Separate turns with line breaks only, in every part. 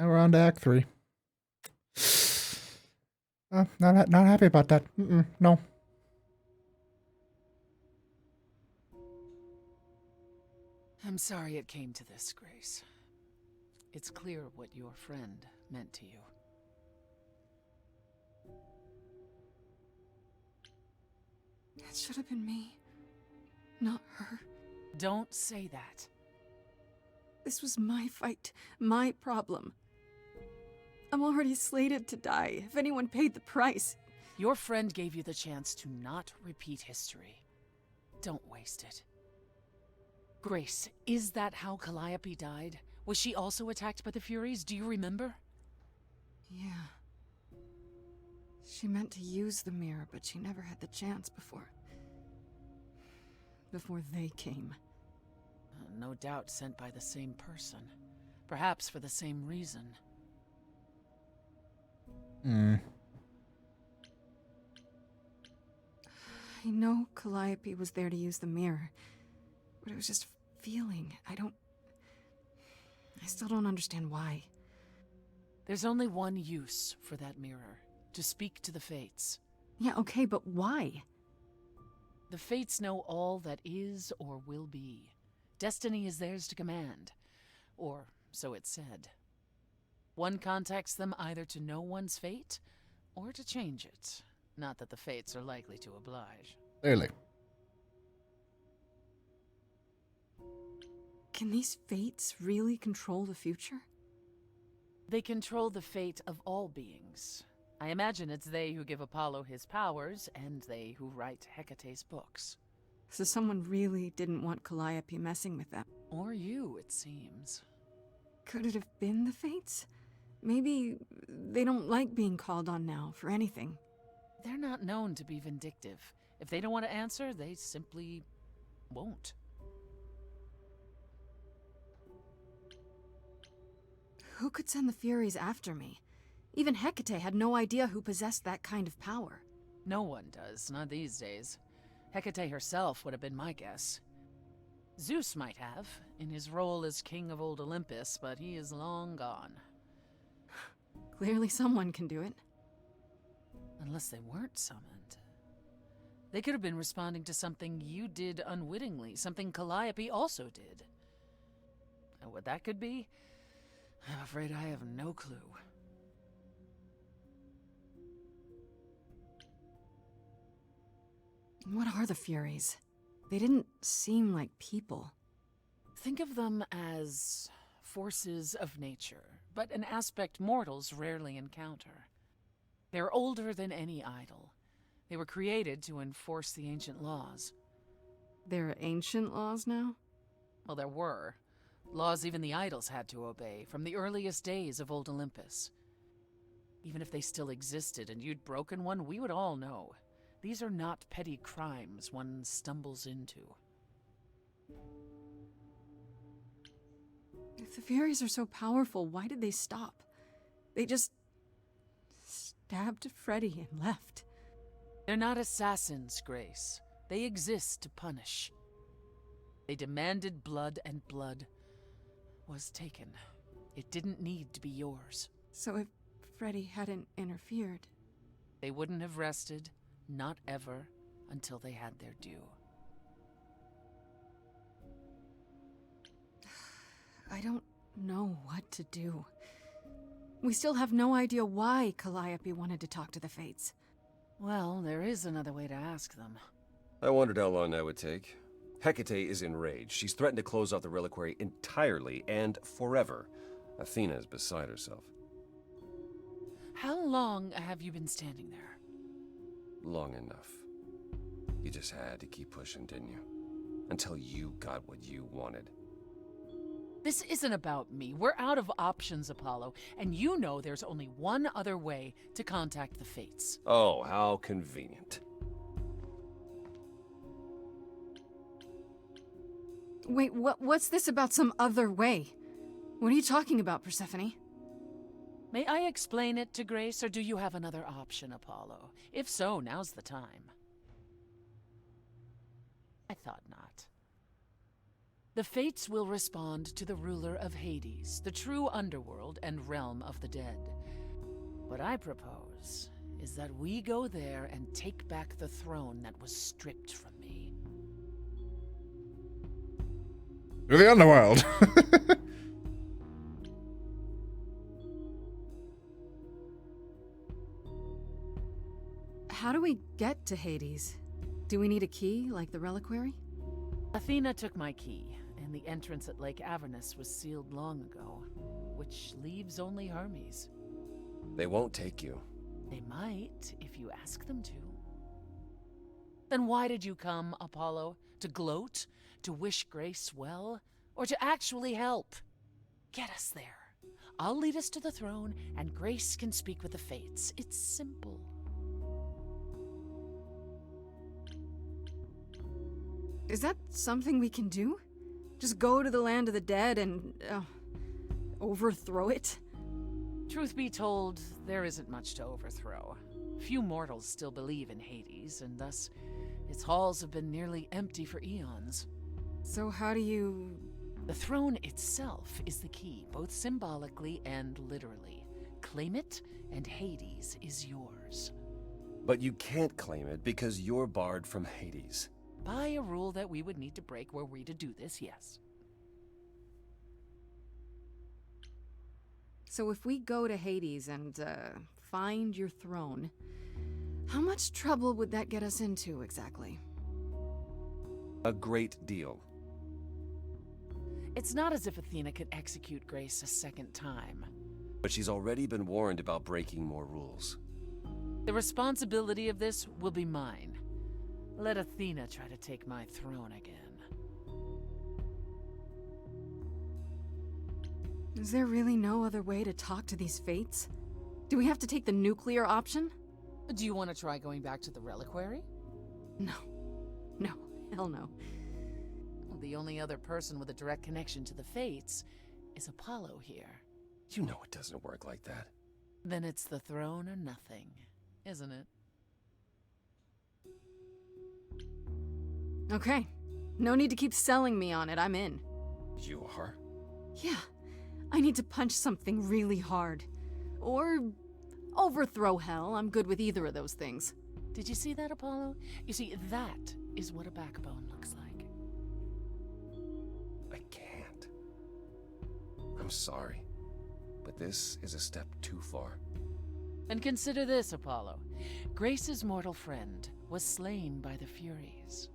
Now we're on to Act 3. Not happy about that. No.
I'm sorry it came to this, Grace. It's clear what your friend meant to you.
It should have been me, not her.
Don't say that.
This was my fight, my problem. I'm already slated to die if anyone paid the price.
Your friend gave you the chance to not repeat history. Don't waste it. Grace, is that how Calliope died? Was she also attacked by the Furies? Do you remember?
Yeah. She meant to use the mirror, but she never had the chance before they came.
No doubt sent by the same person. Perhaps for the same reason.
I know Calliope was there to use the mirror, but it was just a feeling. I still don't understand why.
There's only one use for that mirror. To speak to the Fates.
Yeah, okay, but why?
The Fates know all that is or will be. Destiny is theirs to command. Or so it's said. One contacts them either to know one's fate, or to change it. Not that the Fates are likely to oblige.
Clearly.
Can these Fates really control the future?
They control the fate of all beings. I imagine it's they who give Apollo his powers, and they who write Hecate's books.
So someone really didn't want Calliope messing with them.
Or you, it seems.
Could it have been the Fates? Maybe they don't like being called on now for anything.
They're not known to be vindictive. If they don't want to answer, they simply won't.
Who could send the Furies after me? Even Hecate had no idea who possessed that kind of power.
No one does, not these days. Hecate herself would have been my guess. Zeus might have, in his role as king of old Olympus, but he is long gone.
Clearly someone can do it.
Unless they weren't summoned. They could have been responding to something you did unwittingly, something Calliope also did. And what that could be? I'm afraid I have no clue.
What are the Furies? They didn't seem like people.
Think of them as forces of nature, but an aspect mortals rarely encounter. They're older than any idol. They were created to enforce the ancient laws.
There are ancient laws now?
Well, there were. Laws even the idols had to obey, from the earliest days of old Olympus. Even if they still existed and you'd broken one, we would all know. These are not petty crimes one stumbles into.
If the Furies are so powerful, why did they stop? They just stabbed Freddy and left.
They're not assassins, Grace. They exist to punish. They demanded blood, and blood was taken. It didn't need to be yours.
So if Freddy hadn't interfered...
They wouldn't have rested, not ever, until they had their due.
I don't know what to do. We still have no idea why Calliope wanted to talk to the Fates.
Well, there is another way to ask them.
I wondered how long that would take. Hecate is enraged. She's threatened to close off the reliquary entirely and forever. Athena is beside herself.
How long have you been standing there?
Long enough. You just had to keep pushing, didn't you? Until you got what you wanted.
This isn't about me. We're out of options, Apollo, and you know there's only one other way to contact the Fates.
Oh, how convenient.
Wait, what's this about some other way? What are you talking about, Persephone?
May I explain it to Grace, or do you have another option, Apollo? If so, now's the time. I thought not. The Fates will respond to the ruler of Hades, the true underworld and realm of the dead. What I propose is that we go there and take back the throne that was stripped from me.
To the underworld.
How do we get to Hades? Do we need a key, like the reliquary?
Athena took my key, and the entrance at Lake Avernus was sealed long ago, which leaves only Hermes.
They won't take you.
They might, if you ask them to. Then why did you come, Apollo? To gloat? To wish Grace well? Or to actually help? Get us there. I'll lead us to the throne, and Grace can speak with the Fates. It's simple.
Is that something we can do? Just go to the land of the dead and, overthrow it?
Truth be told, there isn't much to overthrow. Few mortals still believe in Hades, and thus its halls have been nearly empty for eons.
So how do you...
The throne itself is the key, both symbolically and literally. Claim it, and Hades is yours.
But you can't claim it because you're barred from Hades.
By a rule that we would need to break were we to do this, yes.
So if we go to Hades and, find your throne, how much trouble would that get us into, exactly?
A great deal.
It's not as if Athena could execute Grace a second time.
But she's already been warned about breaking more rules.
The responsibility of this will be mine. Let Athena try to take my throne again.
Is there really no other way to talk to these Fates? Do we have to take the nuclear option?
Do you want to try going back to the reliquary?
No. No. Hell no.
The only other person with a direct connection to the Fates is Apollo here.
You know it doesn't work like that.
Then it's the throne or nothing, isn't it?
Okay. No need to keep selling me on it. I'm in.
You are?
Yeah. I need to punch something really hard. Or overthrow hell. I'm good with either of those things.
Did you see that, Apollo? You see, that is what a backbone looks like.
I can't. I'm sorry, but this is a step too far.
And consider this, Apollo. Grace's mortal friend was slain by the Furies,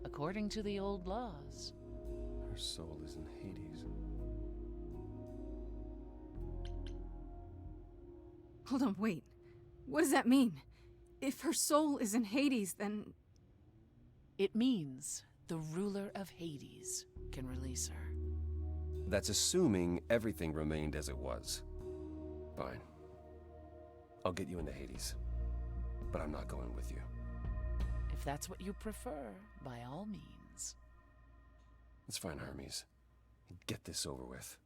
according to the old laws.
Her soul is in Hades.
Hold on, wait. What does that mean? If her soul is in Hades, then...
It means the ruler of Hades can release her.
That's assuming everything remained as it was. Fine. I'll get you into Hades. But I'm not going with you.
If that's what you prefer, by all means.
It's fine, Hermes. Get this over with.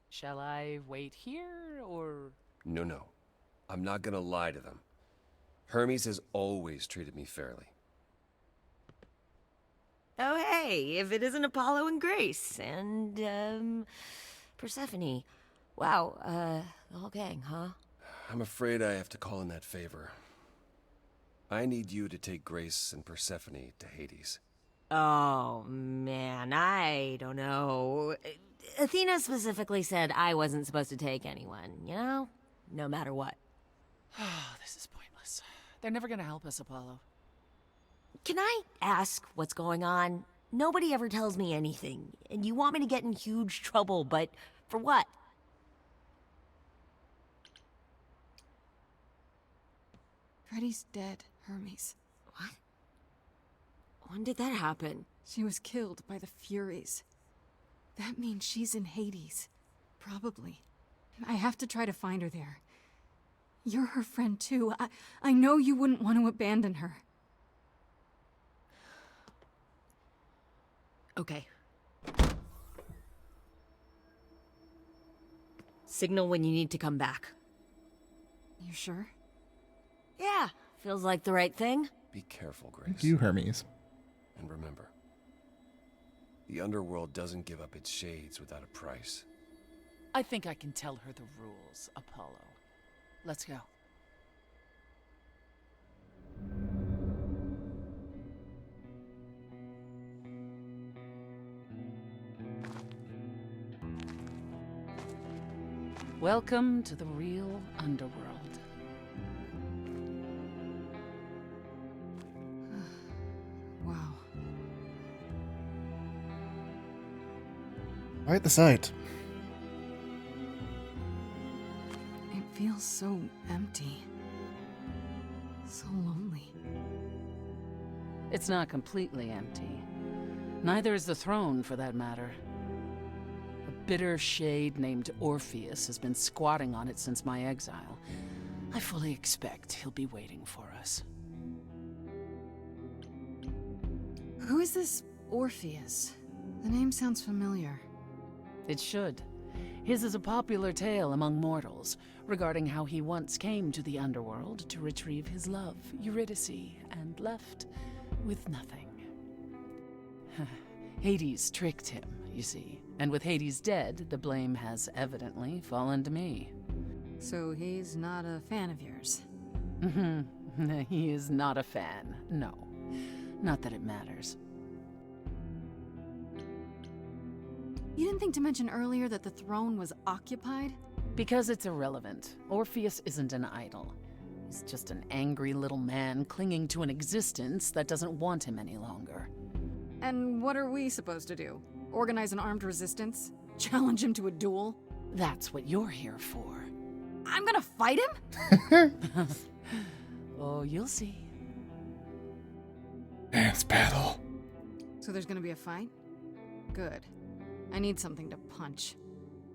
Shall I wait here, or...
No. I'm not gonna lie to them. Hermes has always treated me fairly.
Oh, hey, if it isn't Apollo and Grace, and, Persephone. Wow, the whole gang, huh?
I'm afraid I have to call in that favor. I need you to take Grace and Persephone to Hades.
Oh, man, I don't know. Athena specifically said I wasn't supposed to take anyone, you know? No matter what.
This is pointless. They're never gonna help us, Apollo.
Can I ask what's going on? Nobody ever tells me anything, and you want me to get in huge trouble, but for what?
Freddy's dead, Hermes.
What? When did that happen?
She was killed by the Furies. That means she's in Hades. Probably. I have to try to find her there. You're her friend too. I know you wouldn't want to abandon her.
Okay. Signal when you need to come back.
You sure?
Yeah, feels like the right thing.
Be careful, Grace.
Thank you, Hermes.
And remember, the underworld doesn't give up its shades without a price.
I think I can tell her the rules, Apollo. Let's go. Welcome to the real underworld.
Wow.
Quite the sight.
It feels so empty. So lonely.
It's not completely empty. Neither is the throne, for that matter. A bitter shade named Orpheus has been squatting on it since my exile. I fully expect he'll be waiting for us.
Who is this Orpheus? The name sounds familiar.
It should. His is a popular tale among mortals regarding how he once came to the underworld to retrieve his love, Eurydice, and left with nothing. Hades tricked him, you see, and with Hades dead, the blame has evidently fallen to me.
So he's not a fan of yours?
He is not a fan, no. Not that it matters.
You didn't think to mention earlier that the throne was occupied?
Because it's irrelevant. Orpheus isn't an idol. He's just an angry little man clinging to an existence that doesn't want him any longer.
And what are we supposed to do? Organize an armed resistance? Challenge him to a duel?
That's what you're here for.
I'm gonna fight him?
Oh, you'll see.
Dance battle.
So there's gonna be a fight? Good. I need something to punch.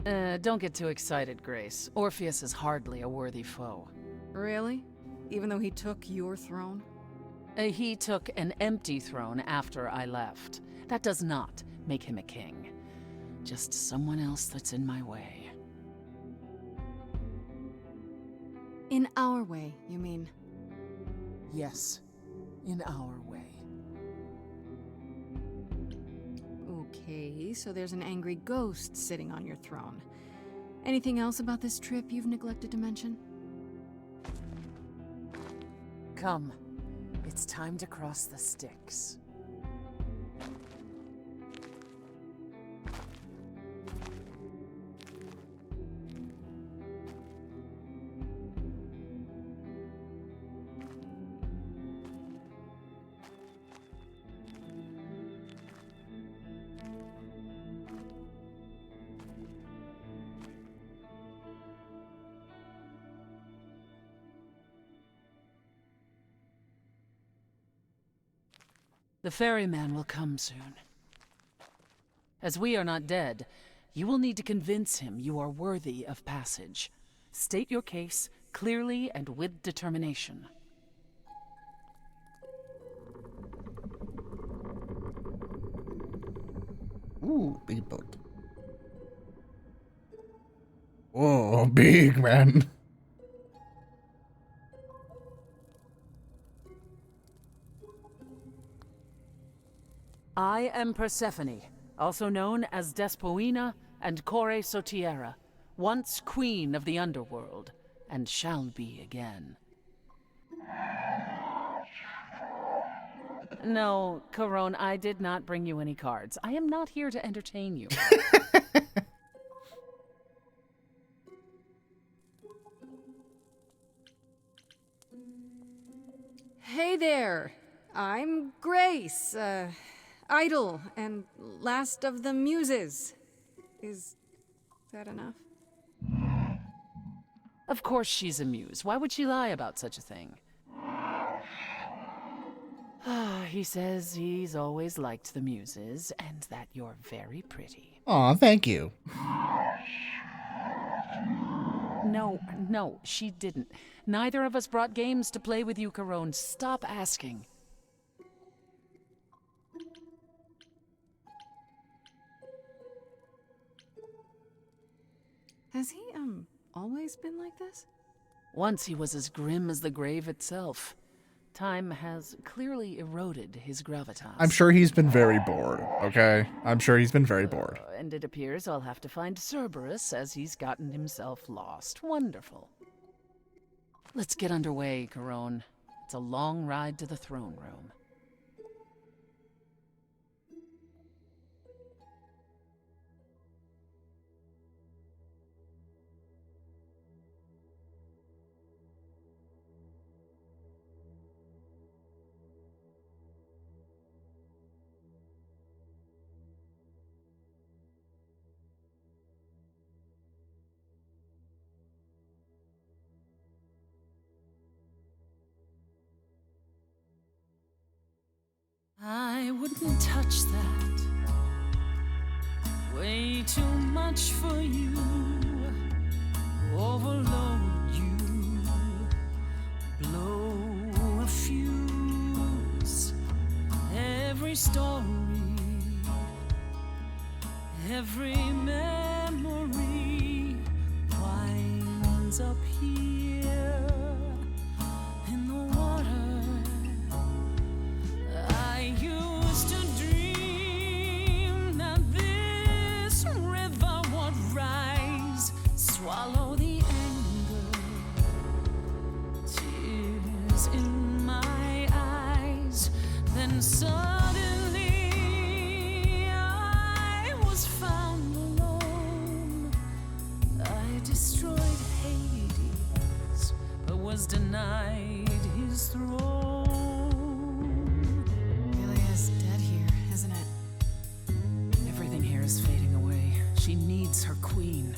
Don't get too excited, Grace. Orpheus is hardly a worthy foe.
Really? Even though he took your throne?
He took an empty throne after I left. That does not make him a king. Just someone else that's in my way.
In our way, you mean?
Yes, in our way.
Okay, so there's an angry ghost sitting on your throne. Anything else about this trip you've neglected to mention?
Come. It's time to cross the Styx. The ferryman will come soon. As we are not dead, you will need to convince him you are worthy of passage. State your case clearly and with determination.
Ooh, big boat. Whoa, big man.
I am Persephone, also known as Despoina and Kore Sotiera, once queen of the underworld, and shall be again. No, Corone, I did not bring you any cards. I am not here to entertain you.
Hey there! I'm Grace, idol and last of the muses. Is that enough?
Of course she's a muse. Why would she lie about such a thing? He says he's always liked the muses, and that you're very pretty.
Aw, thank you.
No, she didn't. Neither of us brought games to play with you, Corone. Stop asking.
Has he, always been like this?
Once he was as grim as the grave itself. Time has clearly eroded his gravitas.
I'm sure he's been very bored, okay? I'm sure he's been very bored.
And it appears I'll have to find Cerberus as he's gotten himself lost. Wonderful. Let's get underway, Corone. It's a long ride to the throne room. I wouldn't touch that. Way too much for you. Overload you. Blow a fuse. Every story, every memory winds up here in the water. I used to dream that this river would rise, swallow the anger, tears in my eyes. Then suddenly I was found alone. I destroyed Hades, but was denied his throne.
Dead here, isn't it?
Everything here is fading away. She needs her queen.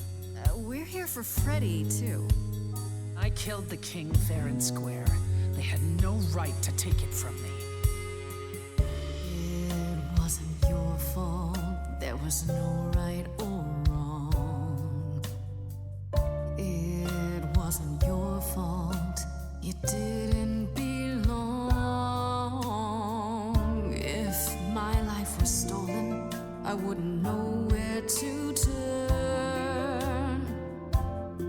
We're here for Freddy, too.
I killed the king fair and square. They had no right to take it from me.
It wasn't your fault. There was no right or wrong. It wasn't your fault. You didn't belong. If my life was stolen, I wouldn't know where to turn.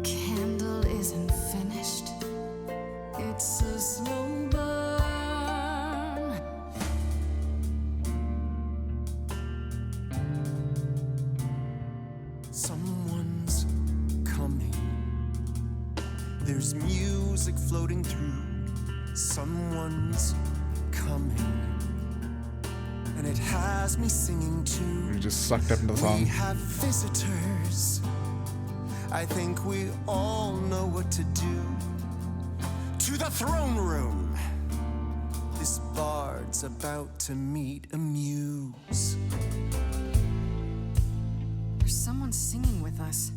Candle isn't finished. It's a slow burn.
Someone's coming. There's music floating through. Someone's coming. And it has me singing too.
You just sucked up into the
We
song.
have visitors. I think we all know what to do. To the throne room. This bard's about to meet a muse.
There's someone singing with us.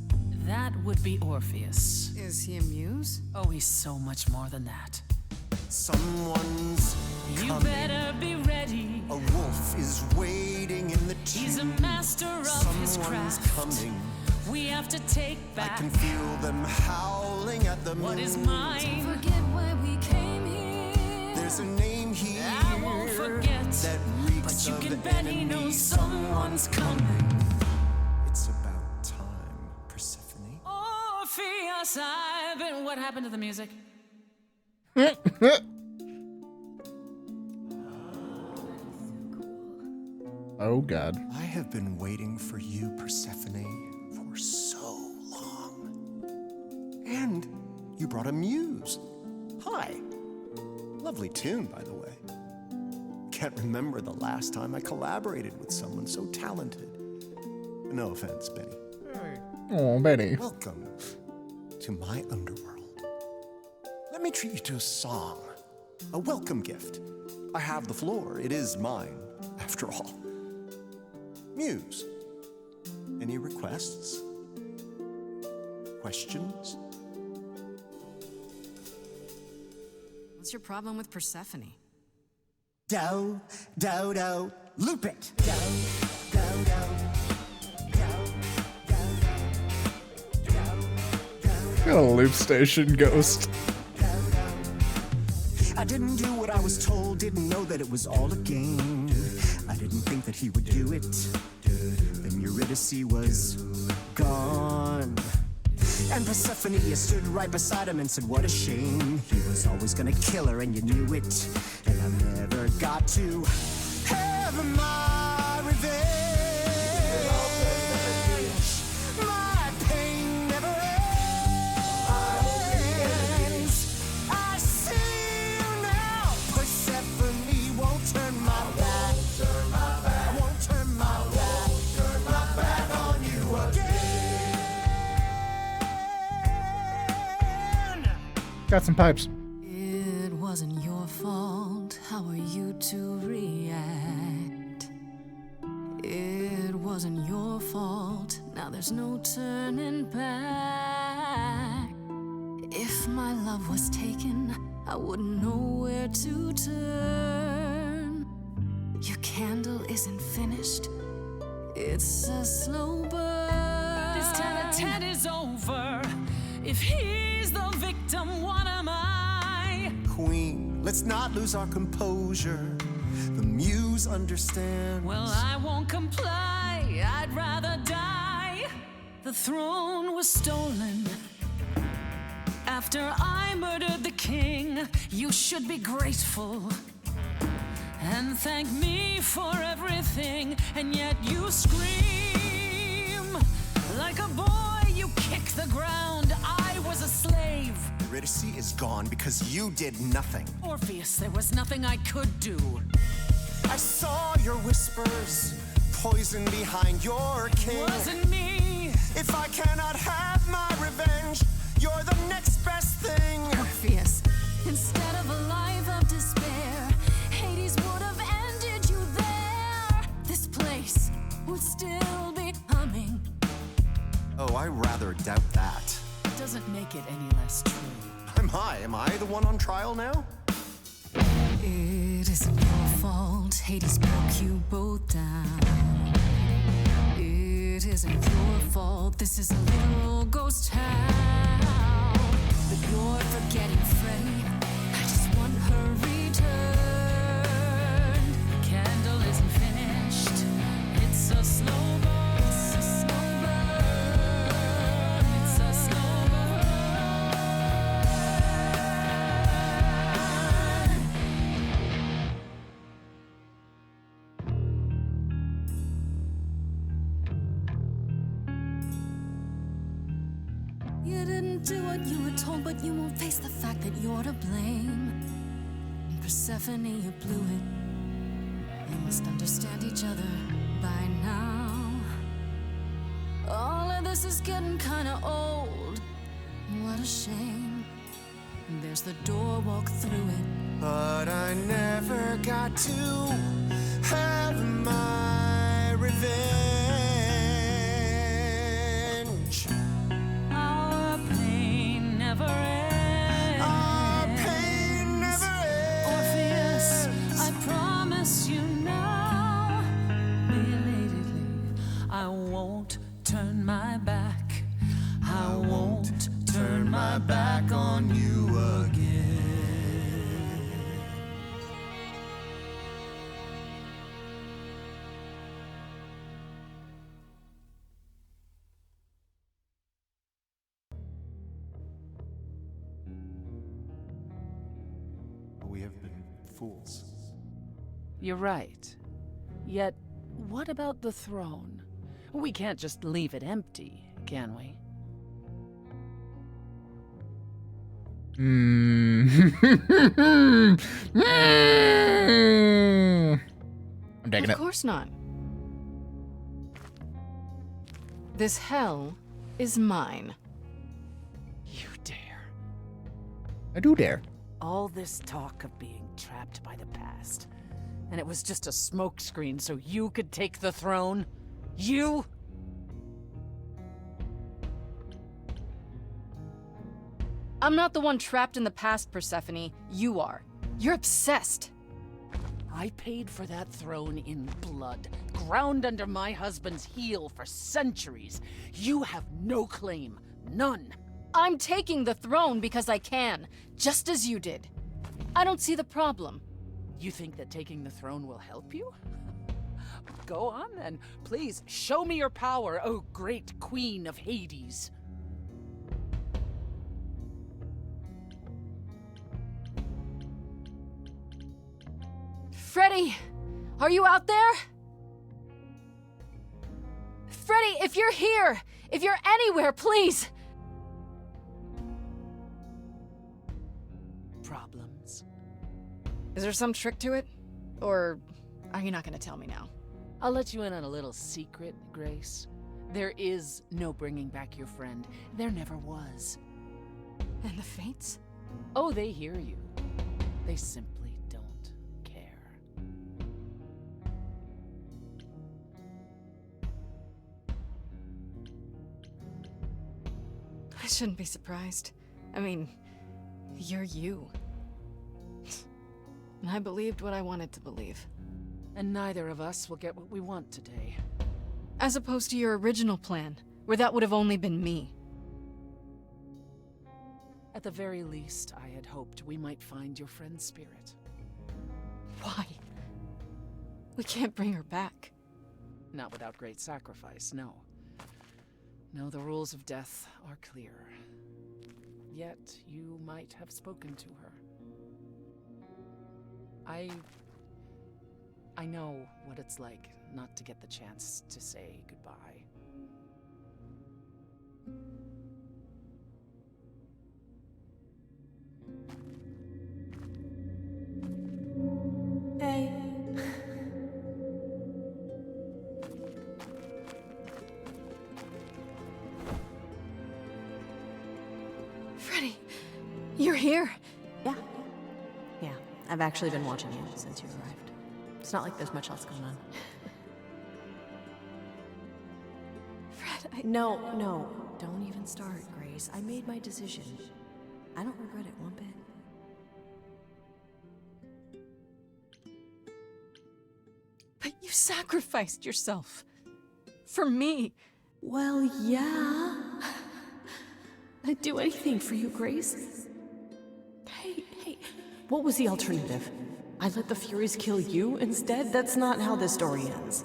That would be Orpheus.
Is he a muse?
Oh, he's so much more than that.
Someone's
You
coming.
better be ready.
A wolf is waiting in the tomb.
He's a master of his
Someone's
craft.
coming.
We have to take
I
back
can feel them howling at the moon.
what is mine.
Forget why we came here.
There's a name here
I won't forget,
that reeks
but you
of
can bet he
enemy.
knows someone's coming.
It's about time, Persephone.
Orpheus, I've been. What happened to the music?
Oh, God.
I have been waiting for you, Persephone, for so long. And you brought a muse. Hi. Lovely tune, by the way. Can't remember the last time I collaborated with someone so talented. No offense, Benny.
Oh, Benny.
Welcome to my underworld. Let me treat you to a song, a welcome gift. I have the floor. It is mine, after all. Muse, any requests? Questions?
What's your problem with Persephone?
Do, do, do, loop it. Do, do, do.
Got a loop station ghost.
I didn't do what I was told, didn't know that it was all a game. I didn't think that he would do it. Then Eurydice was gone. And Persephone stood right beside him and said, what a shame. He was always gonna kill her and you knew it. And I never got to have my revenge. My pain never ends. I see you now. Persephone won't turn my back. I won't turn my back on you again.
Got some pipes.
It wasn't your fault. How are you to react? It wasn't your fault. Now there's no turning back. If my love was taken, I wouldn't know where to turn. Your candle isn't finished. It's a slow burn.
This tete-a-tete is over. If he's the victim, what am I?
Queen, let's not lose our composure. The muse understands.
Well, I won't comply. I'd rather die. The throne was stolen. After I murdered the king, you should be grateful and thank me for everything. And yet you scream like a boy. You kick the ground. I was a slave.
Eurydice is gone because you did nothing.
Orpheus, there was nothing I could do.
I saw your whispers, poison behind your king.
Wasn't me.
If I cannot have my revenge, you're the next best thing.
Orpheus, instead of a life of despair, Hades would have ended you there. This place would still be humming.
Oh, I rather doubt that.
Doesn't make it any less true.
Am I the one on trial now?
It isn't your fault. Hades broke you both down. It isn't your fault. This is a little ghost town. But you're forgetting Freddie. I just want her return.
The candle isn't finished. It's a slow burn.
It's a slow burn.
It's a slow burn.
You didn't do what you were told, but you won't face the fact that you're to blame. And Persephone, you blew it. You must understand each other by now. All of this is getting kinda old. What a shame. There's the door, walk through it.
But I never got to have my revenge.
Our pain never ends.
Our pain never ends.
Orpheus, I promise you now, belatedly, I won't turn my back. I won't turn my back on you again.
We have been fools.
You're right. Yet, what about the throne? We can't just leave it empty, can we?
I'm taking
Of
it.
course not. This hell is mine.
You dare.
I do dare.
All this talk of being trapped by the past, and it was just a smokescreen so you could take the throne? You?
I'm not the one trapped in the past, Persephone. You are. You're obsessed.
I paid for that throne in blood, ground under my husband's heel for centuries. You have no claim. None.
I'm taking the throne because I can, just as you did. I don't see the problem.
You think that taking the throne will help you? Go on then. Please, show me your power, oh great queen of Hades.
Freddy! Are you out there? Freddy, if you're here! If you're anywhere, please!
Problems?
Is there some trick to it? Or are you not gonna tell me now?
I'll let you in on a little secret, Grace. There is no bringing back your friend. There never was.
And the Fates?
Oh, they hear you. They simply don't care.
I shouldn't be surprised. I mean, you're you. And I believed what I wanted to believe.
And neither of us will get what we want today.
As opposed to your original plan, where that would have only been me.
At the very least, I had hoped we might find your friend's spirit.
Why? We can't bring her back.
Not without great sacrifice, no. No, the rules of death are clear. Yet, you might have spoken to her. I know what it's like not to get the chance to say goodbye.
Hey.
Freddy, you're here.
Yeah. Yeah, I've actually been watching you since you arrived. It's not like there's much else going on.
Fred,
No, don't even start, Grace. I made my decision. I don't regret it one bit.
But you sacrificed yourself. For me.
Well, yeah. I'd do anything for you, Grace. Hey, what was the alternative? I let the Furies kill you instead? That's not how this story ends.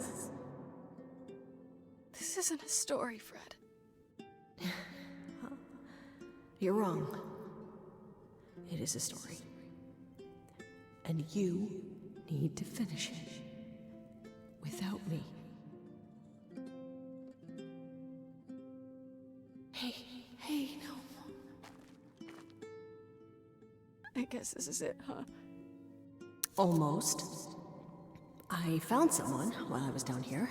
This isn't a story, Fred.
You're wrong. It is a story. And you need to finish it. Without me. Hey, no.
I guess this is it, huh?
Almost. I found someone while I was down here.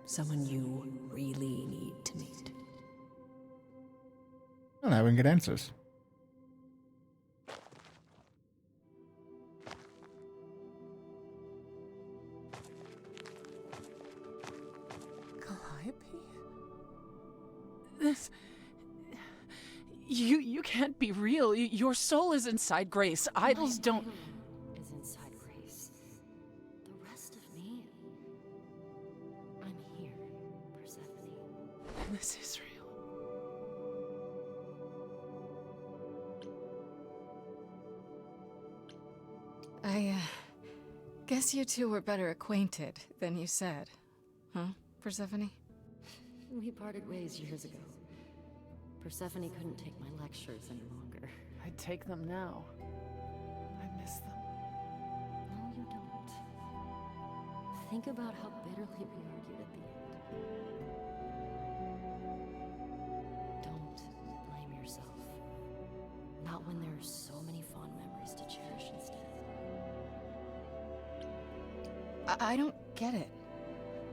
Someone you really need to meet.
Well, now we can get answers.
Calliope? This... You can't be real. Your soul is inside Grace. Idols don't...
Is inside Grace. The rest of me... I'm here, Persephone.
This is real.
I guess you two were better acquainted than you said. Huh, Persephone?
We parted ways years ago. Persephone couldn't take my lectures any longer.
I'd take them now. I miss them.
No, you don't. Think about how bitterly we argued at the end. Don't blame yourself. Not when there are so many fond memories to cherish instead.
I don't get it.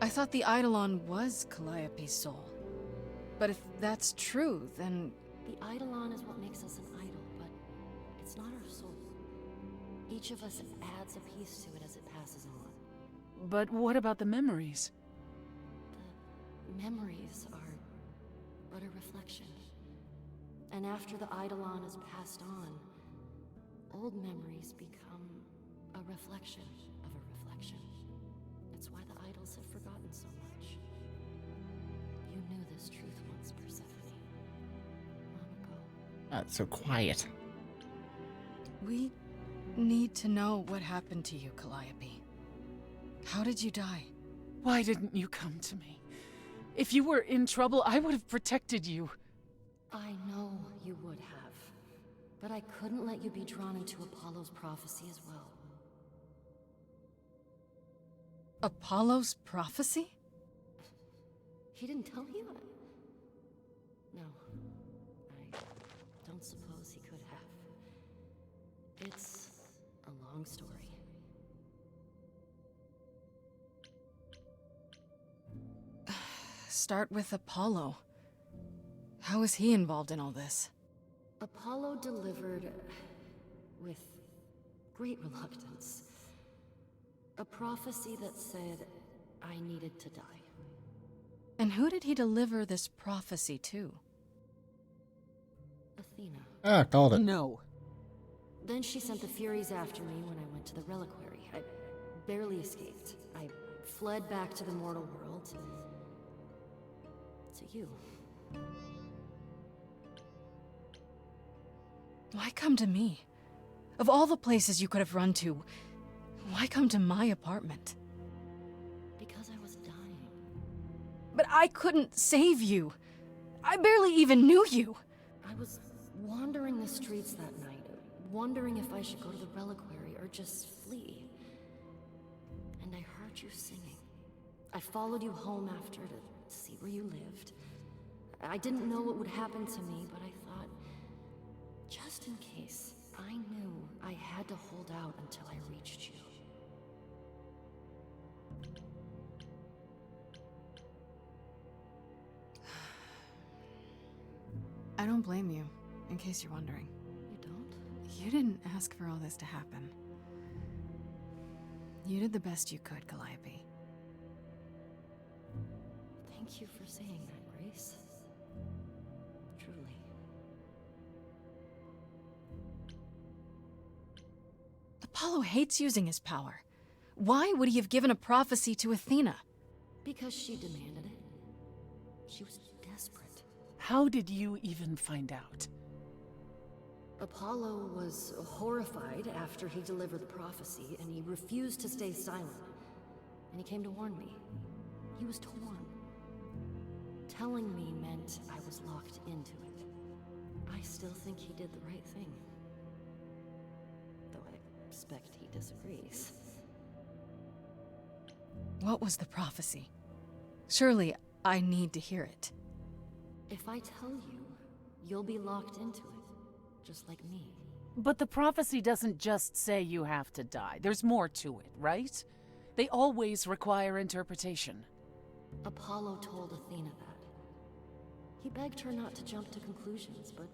I thought the Eidolon was Calliope's soul. But if that's true, then...
The Eidolon is what makes us an idol, but it's not our soul. Each of us adds a piece to it as it passes on.
But what about the memories?
The memories are but a reflection. And after the Eidolon is passed on, old memories become a reflection of a reflection. That's why the idols have forgotten so much. You knew this truth once, Persephone. Long ago.
Not so quiet.
We need to know what happened to you, Calliope. How did you die?
Why didn't you come to me? If you were in trouble, I would have protected you.
I know you would have. But I couldn't let you be drawn into Apollo's prophecy as well.
Apollo's prophecy?
He didn't tell you? No. I don't suppose he could have. It's a long story.
Start with Apollo. How is he involved in all this?
Apollo delivered, with great reluctance, a prophecy that said I needed to die.
And who did he deliver this prophecy to?
Athena.
Ah, called it.
No.
Then she sent the Furies after me when I went to the reliquary. I barely escaped. I fled back to the mortal world. To you.
Why come to me? Of all the places you could have run to, why come to my apartment?
Because I was dying.
But I couldn't save you. I barely even knew you.
I was wandering the streets that night, wondering if I should go to the reliquary or just flee. And I heard you singing. I followed you home after to see where you lived. I didn't know what would happen to me, but I thought, just in case, I knew I had to hold out until I reached you.
I don't blame you, in case you're wondering.
You don't?
You didn't ask for all this to happen. You did the best you could, Calliope.
Thank you for saying that, Grace. Truly.
Apollo hates using his power. Why would he have given a prophecy to Athena?
Because she demanded it. She was desperate.
How did you even find out?
Apollo was horrified after he delivered the prophecy, and he refused to stay silent. And he came to warn me. He was torn. Telling me meant I was locked into it. I still think he did the right thing. Though I expect he disagrees.
What was the prophecy? Surely I need to hear it.
If I tell you, you'll be locked into it, just like me.
But the prophecy doesn't just say you have to die. There's more to it, right? They always require interpretation.
Apollo told Athena that. He begged her not to jump to conclusions, but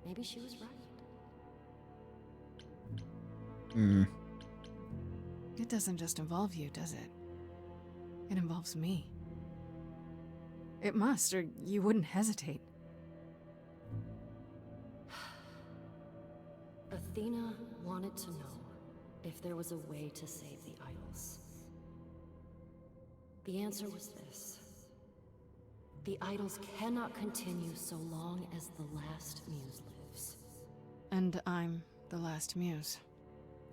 maybe she was right.
It doesn't just involve you, does it? It involves me. It must, or you wouldn't hesitate.
Athena wanted to know if there was a way to save the idols. The answer was this. The idols cannot continue so long as the last muse lives.
And I'm the last muse.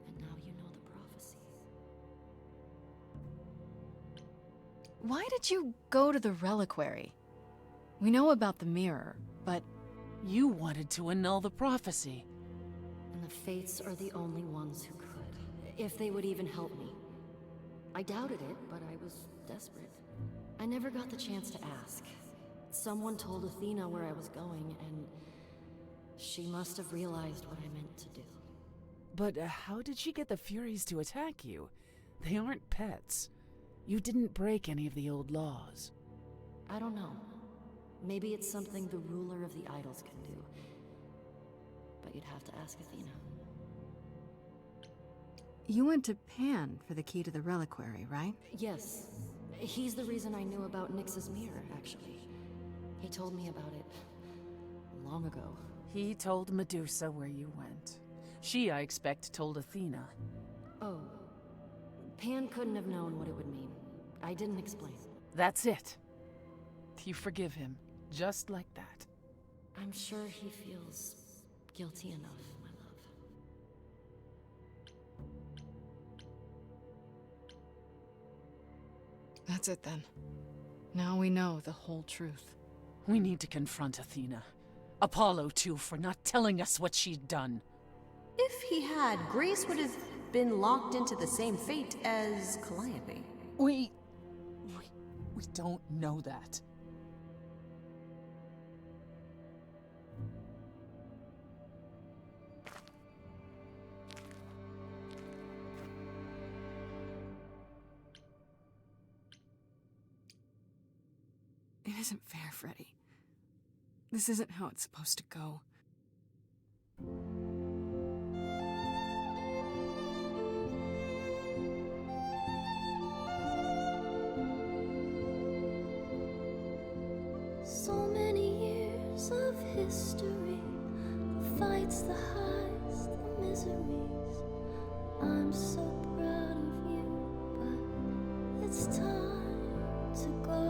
And now you know the prophecy.
Why did you go to the reliquary? We know about the mirror, but
You wanted to annul the prophecy.
And the Fates are the only ones who could, if they would even help me. I doubted it, but I was desperate. I never got the chance to ask. Someone told Athena where I was going, and she must have realized what I meant to do.
But how did she get the Furies to attack you? They aren't pets. You didn't break any of the old laws.
I don't know. Maybe it's something the ruler of the idols can do. But you'd have to ask Athena.
you went to Pan for the key to the reliquary, right?
Yes. He's the reason I knew about Nyx's mirror, actually. He told me about it long ago.
He told Medusa where you went. She, I expect, told Athena.
Oh. Pan couldn't have known what it would mean. I didn't explain.
That's it. You forgive him, just like that.
I'm sure he feels guilty enough, my love.
That's it then. Now we know the whole truth.
We need to confront Athena. Apollo, too, for not telling us what she'd done.
If he had, Grace would have been locked into the same fate as Calliope.
We don't know that.
It isn't fair, Freddy. This isn't how it's supposed to go.
So many years of history, the fights, the highs, the miseries. I'm so proud of you, but it's time to go.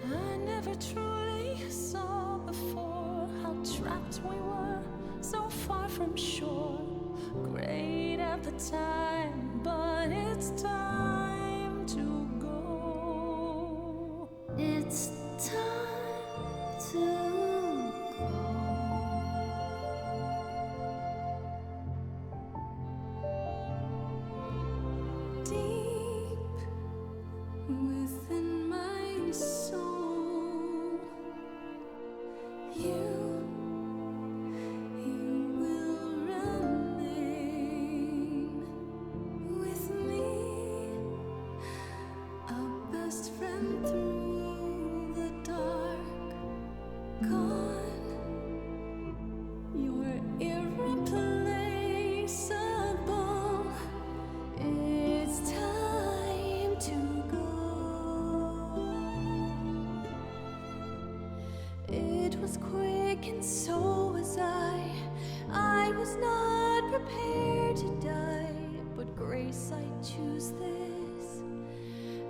I never truly saw before how trapped we were, so far from shore. Great at the time, but it's time to go.
It's time to go.
Deep within my soul, you will remain with me, a best friend through the dark. Gone, you're irreplaceable. It's time to go. It was quick and so was I. I was not prepared to die, but Grace, I choose this,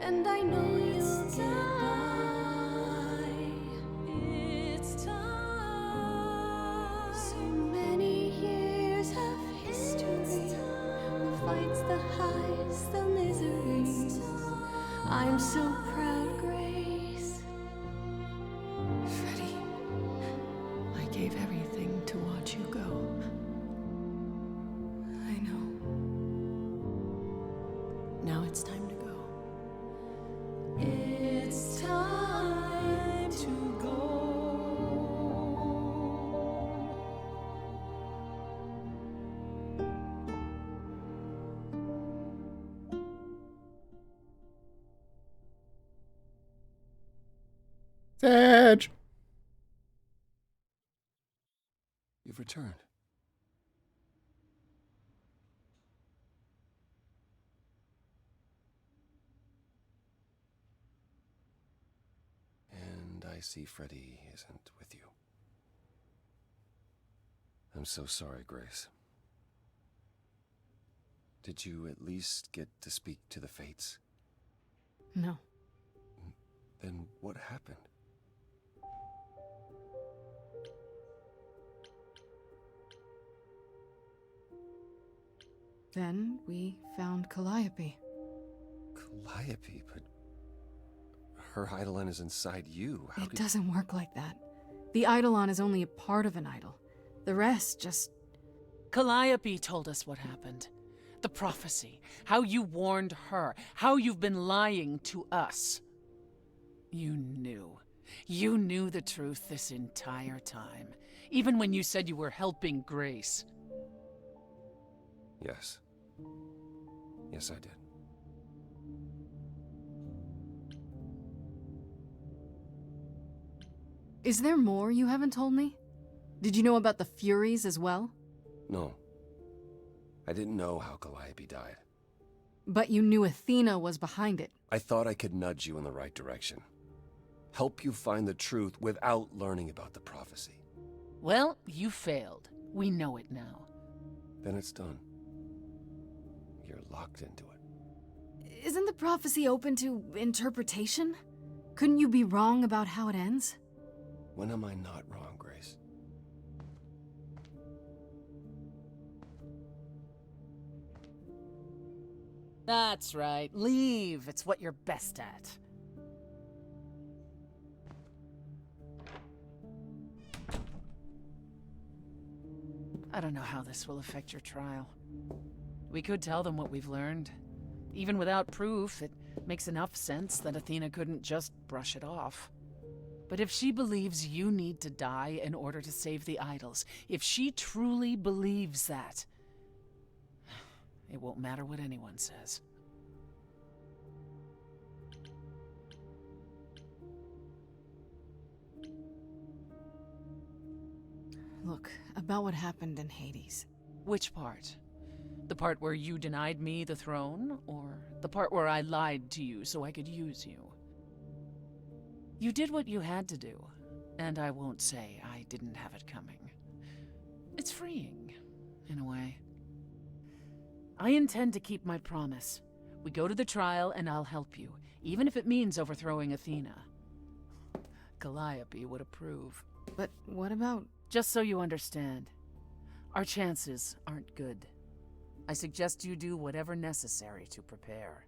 and I know you'll get by. It's time. So many years of history, the fights, the highs, the miseries. I'm so proud, Grace. Freddy, I gave everything to watch you go. I know.
Now it's time to go.
It's time to go.
Sedge!
You've returned. And I see Freddy isn't with you. I'm so sorry, Grace. Did you at least get to speak to the Fates?
No.
Then what happened?
Then we found Calliope.
Calliope, but her Eidolon is inside you. How
It
could...
doesn't work like that. The Eidolon is only a part of an idol. The rest just...
Calliope told us what happened. The prophecy, how you warned her, how you've been lying to us. You knew. You knew the truth this entire time, even when you said you were helping Grace.
Yes. Yes, I did.
Is there more you haven't told me? Did you know about the Furies as well?
No. I didn't know how Calliope died.
But you knew Athena was behind it.
I thought I could nudge you in the right direction. Help you find the truth without learning about the prophecy.
Well, you failed. We know it now.
Then it's done. You're locked into it.
Isn't the prophecy open to interpretation? Couldn't you be wrong about how it ends?
When am I not wrong, Grace?
That's right. Leave. It's what you're best at. I don't know how this will affect your trial. We could tell them what we've learned. Even without proof, it makes enough sense that Athena couldn't just brush it off. But if she believes you need to die in order to save the idols, if she truly believes that, it won't matter what anyone says.
Look, about what happened in Hades.
Which part? The part where you denied me the throne, or the part where I lied to you so I could use you? You did what you had to do, and I won't say I didn't have it coming. It's freeing, in a way. I intend to keep my promise. We go to the trial and I'll help you, even if it means overthrowing Athena. Calliope would approve.
But what about...
Just so you understand, our chances aren't good. I suggest you do whatever necessary to prepare.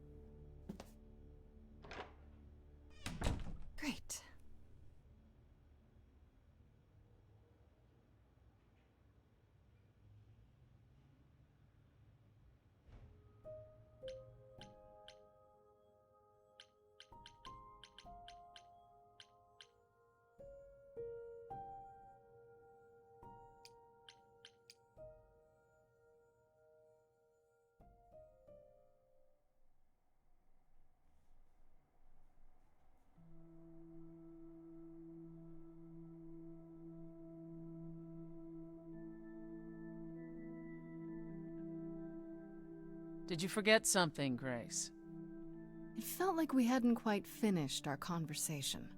Great.
Did you forget something, Grace?
It felt like we hadn't quite finished our conversation.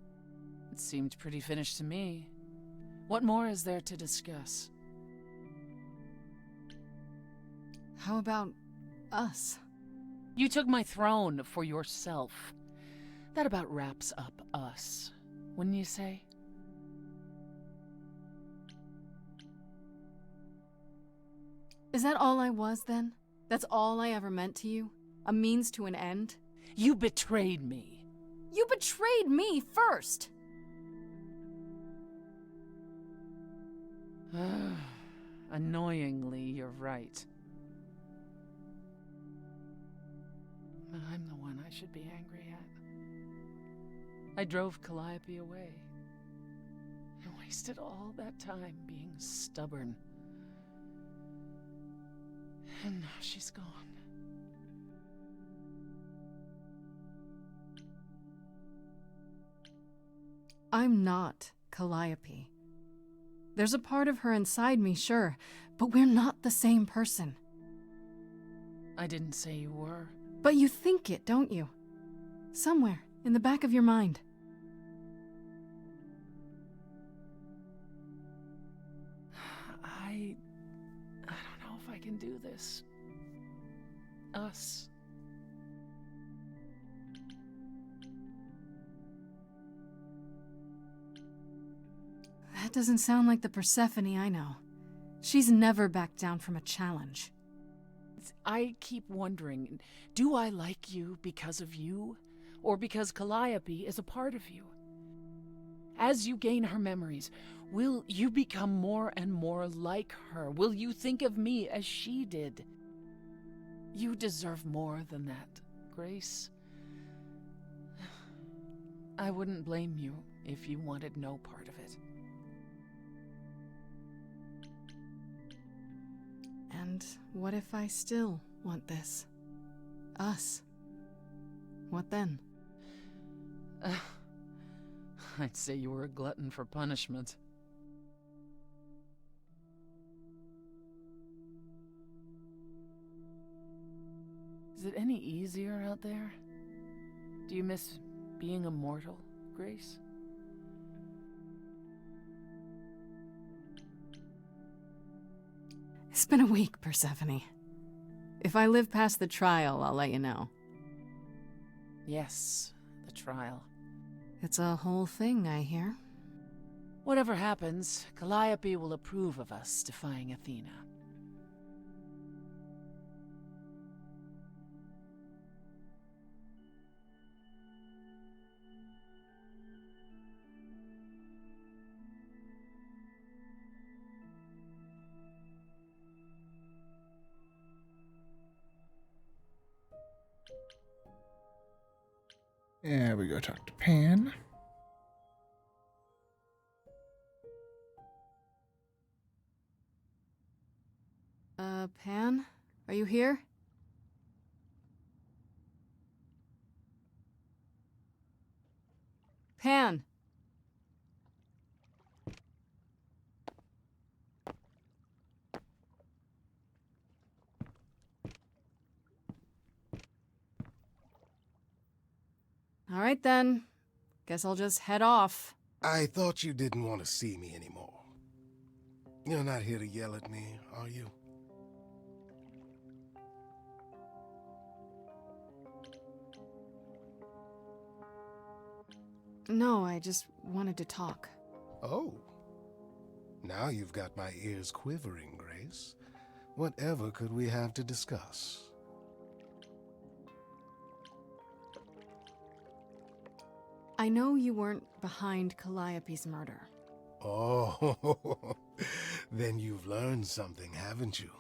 It seemed pretty finished to me. What more is there to discuss?
How about us?
You took my throne for yourself. That about wraps up us, wouldn't you say?
Is that all I was then? That's all I ever meant to you? A means to an end?
You betrayed me.
You betrayed me first!
Annoyingly, you're right. But I'm the one I should be angry at. I drove Calliope away. I wasted all that time being stubborn. And now she's gone.
I'm not Calliope. There's a part of her inside me, sure, but we're not the same person.
I didn't say you were.
But you think it, don't you? Somewhere in the back of your mind.
I don't know if I can do this. Us.
That doesn't sound like the Persephone I know. She's never backed down from a challenge.
I keep wondering, do I like you because of you? Or because Calliope is a part of you? As you gain her memories, will you become more and more like her? Will you think of me as she did? You deserve more than that, Grace. I wouldn't blame you if you wanted no part of it.
And what if I still want this? Us? What then?
I'd say you were a glutton for punishment. Is it any easier out there? Do you miss being a mortal, Grace?
It's been a week, Persephone. If I live past the trial, I'll let you know.
Yes, the trial.
It's a whole thing, I hear.
Whatever happens, Calliope will approve of us defying Athena.
And we go talk to Pan.
Pan? Are you here? Pan! All right then. Guess I'll just head off.
I thought you didn't want to see me anymore. You're not here to yell at me, are you?
No, I just wanted to talk.
Oh. Now you've got my ears quivering, Grace. Whatever could we have to discuss?
I know you weren't behind Calliope's murder.
Oh, then you've learned something, haven't you?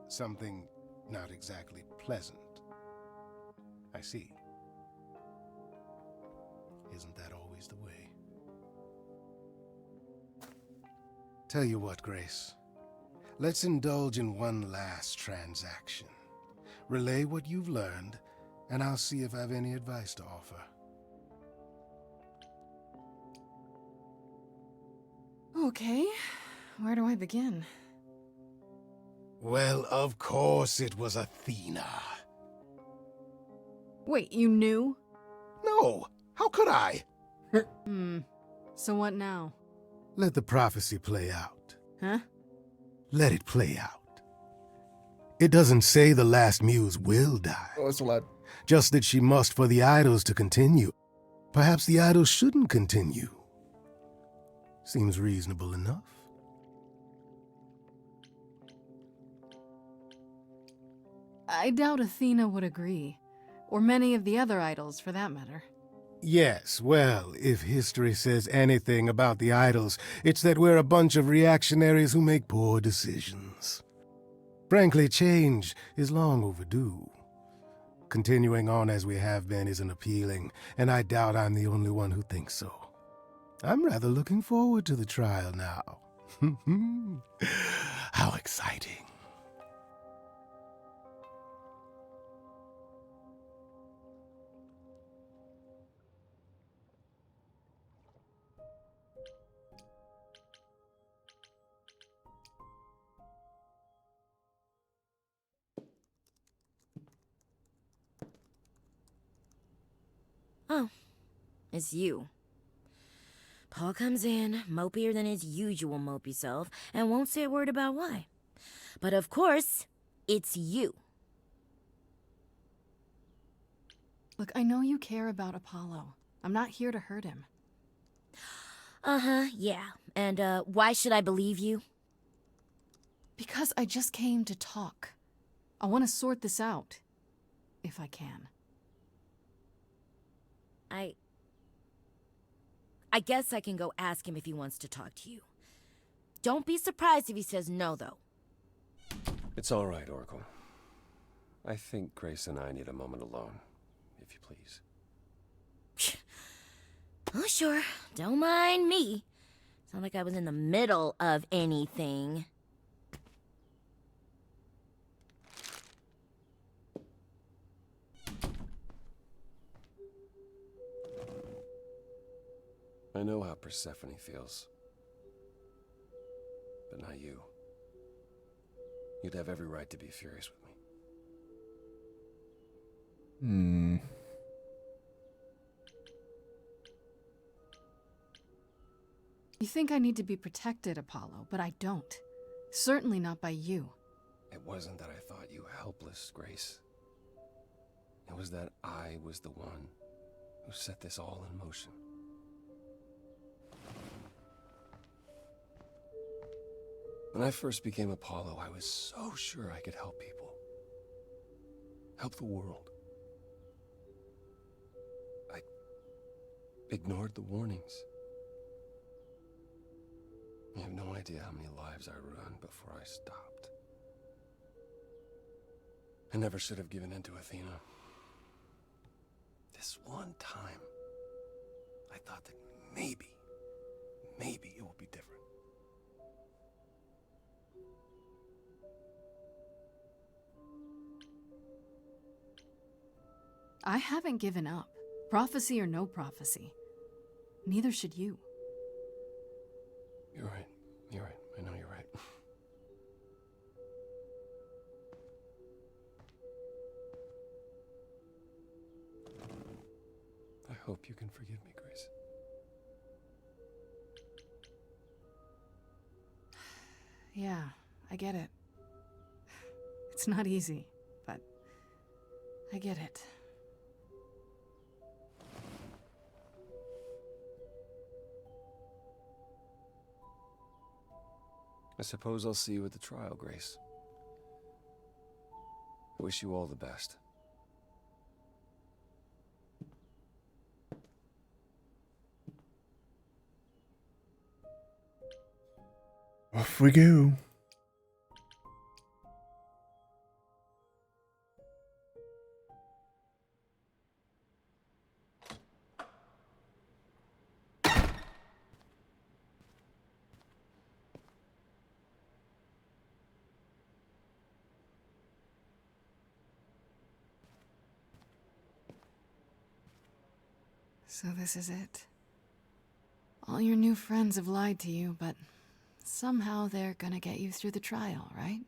Something not exactly pleasant. I see. Isn't that always the way? Tell you what, Grace. Let's indulge in one last transaction. Relay what you've learned, and I'll see if I have any advice to offer.
Okay, where do I begin?
Well, of course it was Athena.
Wait, you knew?
No, how could I?
So what now?
Let the prophecy play out.
Huh?
Let it play out. It doesn't say the last muse will die,
Oh, it's a lot.
just that she must for the idols to continue. Perhaps the idols shouldn't continue. Seems reasonable enough.
I doubt Athena would agree. Or many of the other idols, for that matter.
Yes, well, if history says anything about the idols, it's that we're a bunch of reactionaries who make poor decisions. Frankly, change is long overdue. Continuing on as we have been isn't appealing, and I doubt I'm the only one who thinks so. I'm rather looking forward to the trial now. How exciting.
Oh, it's you. Paul comes in, mopier than his usual mopey self, and won't say a word about why. But of course, it's you.
Look, I know you care about Apollo. I'm not here to hurt him.
Uh-huh, yeah. And, why should I believe you?
Because I just came to talk. I want to sort this out. If I can.
I guess I can go ask him if he wants to talk to you. Don't be surprised if he says no, though.
It's all right, Oracle. I think Grace and I need a moment alone, if you please.
Oh, sure. Don't mind me. It's not like I was in the middle of anything.
I know how Persephone feels. But not you. You'd have every right to be furious with me.
You think I need to be protected, Apollo, but I don't. Certainly not by you.
It wasn't that I thought you helpless, Grace. It was that I was the one who set this all in motion. When I first became Apollo, I was so sure I could help people. Help the world. I ignored the warnings. You have no idea how many lives I ruined before I stopped. I never should have given in to Athena. This one time, I thought that maybe it will be different.
I haven't given up. Prophecy or no prophecy. Neither should you.
You're right. You're right. I know you're right. I hope you can forgive me, Grace.
Yeah, I get it. It's not easy, but I get it.
I suppose I'll see you at the trial, Grace. I wish you all the best.
Off we go.
So this is it. All your new friends have lied to you, but somehow they're gonna get you through the trial, right?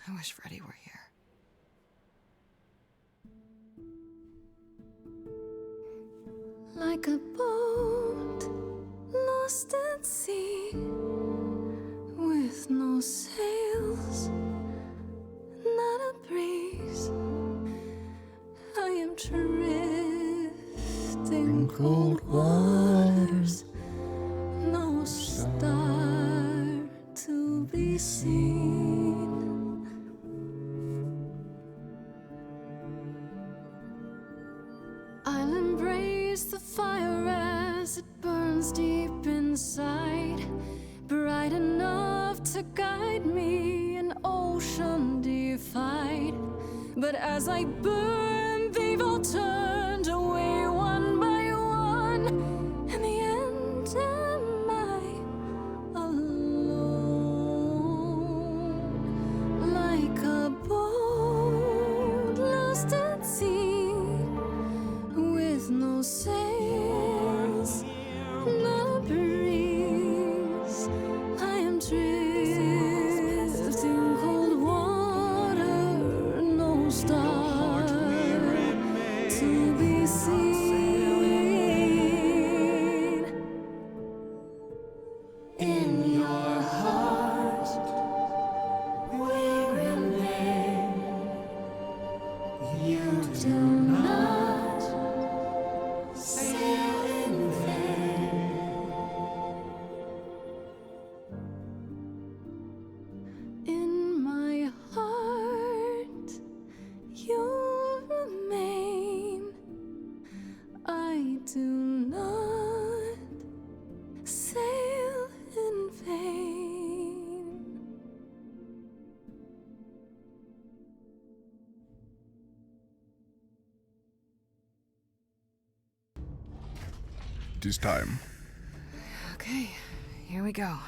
I wish Freddy were here. Like a boat lost at sea, with no sails, not a breeze. I am drifting cold waters, no star to be seen. I'll embrace the fire as it burns deep inside, bright enough to guide me, an ocean defied. But as I burn, they've all turned away one by one. In the end, am I alone? Like a boat lost at sea, with no sails, no breeze. I am drifting cold water, no star to be seen. In your heart, we're in vain. You do not sail in vain. In my heart, you'll remain. I do not sail in vain.
It is time.
Okay, here we go.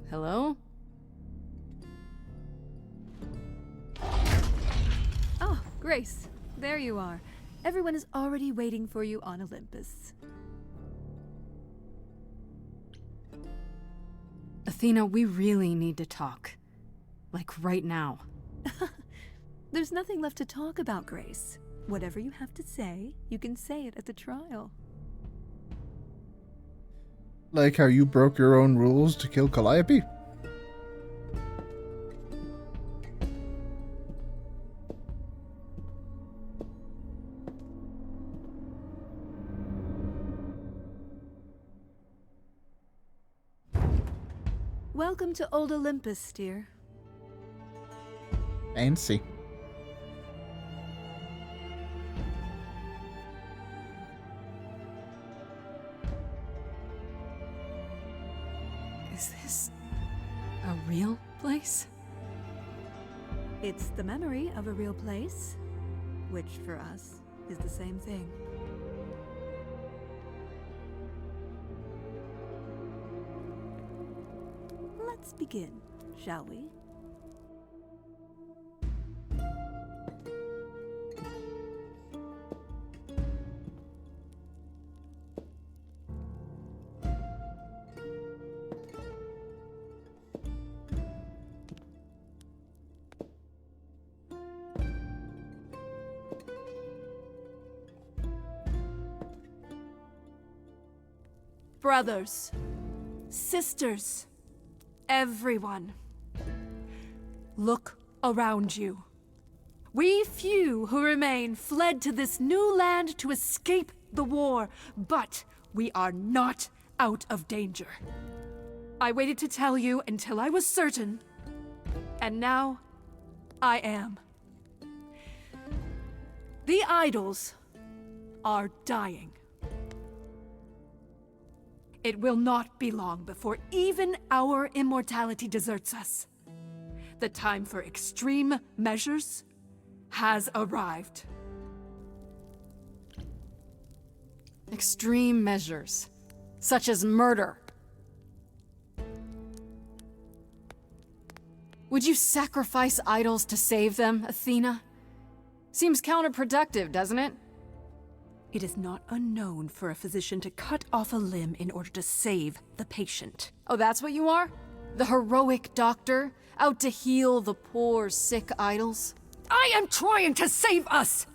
Hello?
Oh, Grace, there you are. Everyone is already waiting for you on Olympus.
Athena, we really need to talk. Like right now.
There's nothing left to talk about, Grace. Whatever you have to say, you can say it at the trial.
Like how you broke your own rules to kill Calliope?
Welcome to Old Olympus, dear.
Fancy.
Is this a real place?
It's the memory of a real place, which for us is the same thing. Let's begin, shall we? Brothers, sisters, everyone, look around you. We few who remain fled to this new land to escape the war, but we are not out of danger. I waited to tell you until I was certain, and now I am. The idols are dying. It will not be long before even our immortality deserts us. The time for extreme measures has arrived.
Extreme measures, such as murder. Would you sacrifice idols to save them, Athena? Seems counterproductive, doesn't it?
It is not unknown for a physician to cut off a limb in order to save the patient.
Oh, that's what you are? The heroic doctor, out to heal the poor, sick idols?
I am trying to save us!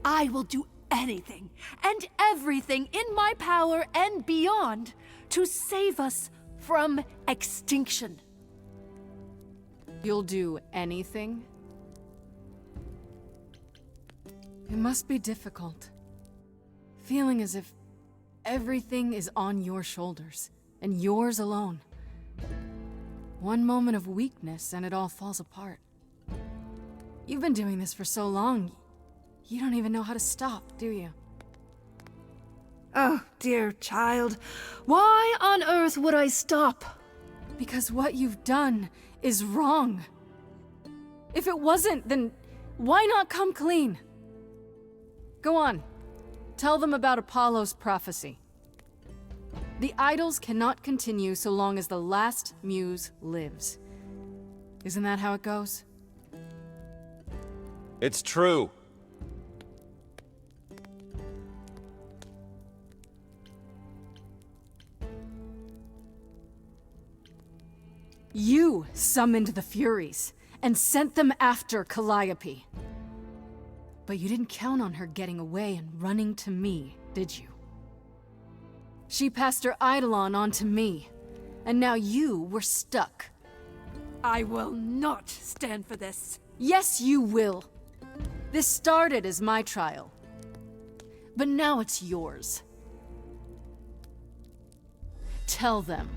I will do anything and everything in my power and beyond to save us from extinction.
You'll do anything? It must be difficult. Feeling as if everything is on your shoulders, and yours alone. One moment of weakness and it all falls apart. You've been doing this for so long, you don't even know how to stop, do you?
Oh, dear child, why on earth would I stop?
Because what you've done is wrong. If it wasn't, then why not come clean? Go on. Tell them about Apollo's prophecy. The idols cannot continue so long as the last muse lives. Isn't that how it goes?
It's true.
You summoned the Furies and sent them after Calliope. But you didn't count on her getting away and running to me, did you? She passed her Eidolon on to me, and now you were stuck.
I will not stand for this.
Yes, you will. This started as my trial, but now it's yours. Tell them.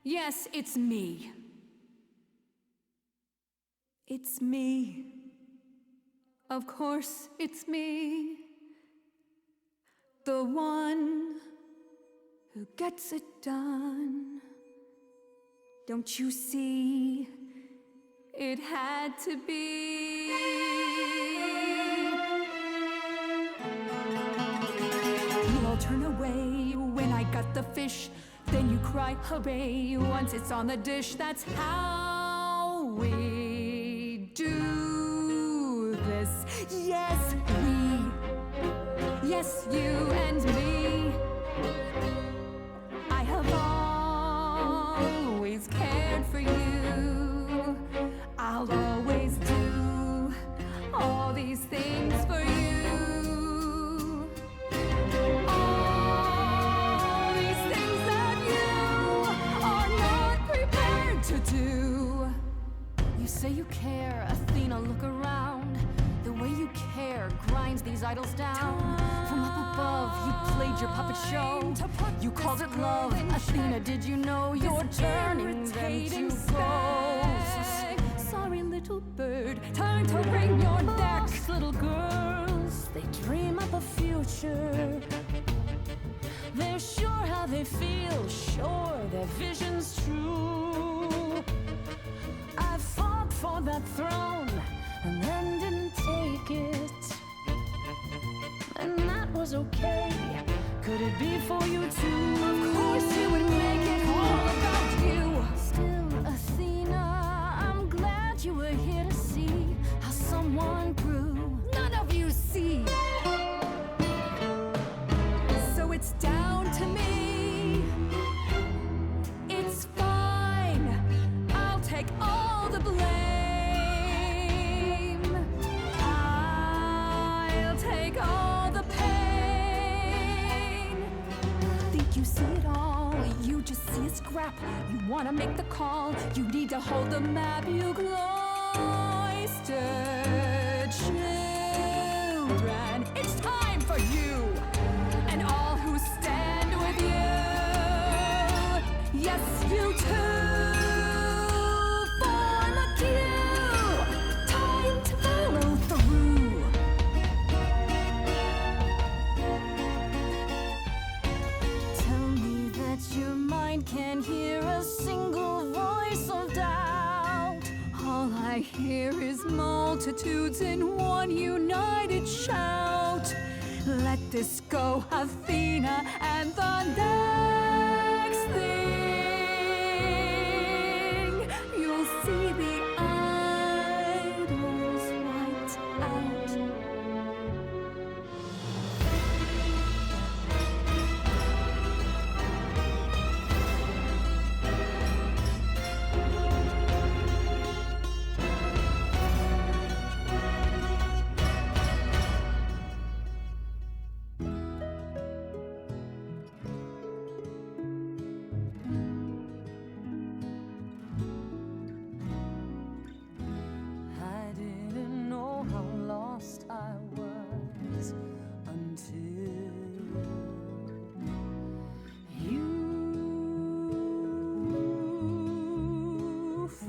Yes, it's me. It's me. Of course, it's me. The one who gets it done. Don't you see? It had to be. You all turn away when I got the fish. Then you cry, hooray, once it's on the dish. That's how we do this. Yes, we. Yes, you and me. I have always cared for you. I'll always do all these things for you. Do. You say you care, Athena, look around. The way you care grinds these idols down. From up above, you played your puppet show. You called it love, Athena, did you know you're turning them to ghosts? Sorry, little bird, time to wring your neck.
feel sure their vision's true. I fought for that throne and then didn't take it. And that was okay. Could it be for you too?
Of course you would make it all about you.
Still, Athena, I'm glad you were here to see how someone grew.
None of you see. So it's down to me. It's fine. I'll take all the blame. I'll take all the pain. Think you see it all? You just see a scrap. You wanna make the call. You need to hold the map. You cloistered children. It's time for you and all who stand with you. Yes, you too. Form a queue. Time to follow through.
Tell me that your mind can't hear a single voice of doubt.
All I hear is multitudes in one united shout. Let this go, Athena, and the next thing you'll see the idols wiped out.
I didn't know how lost I was until you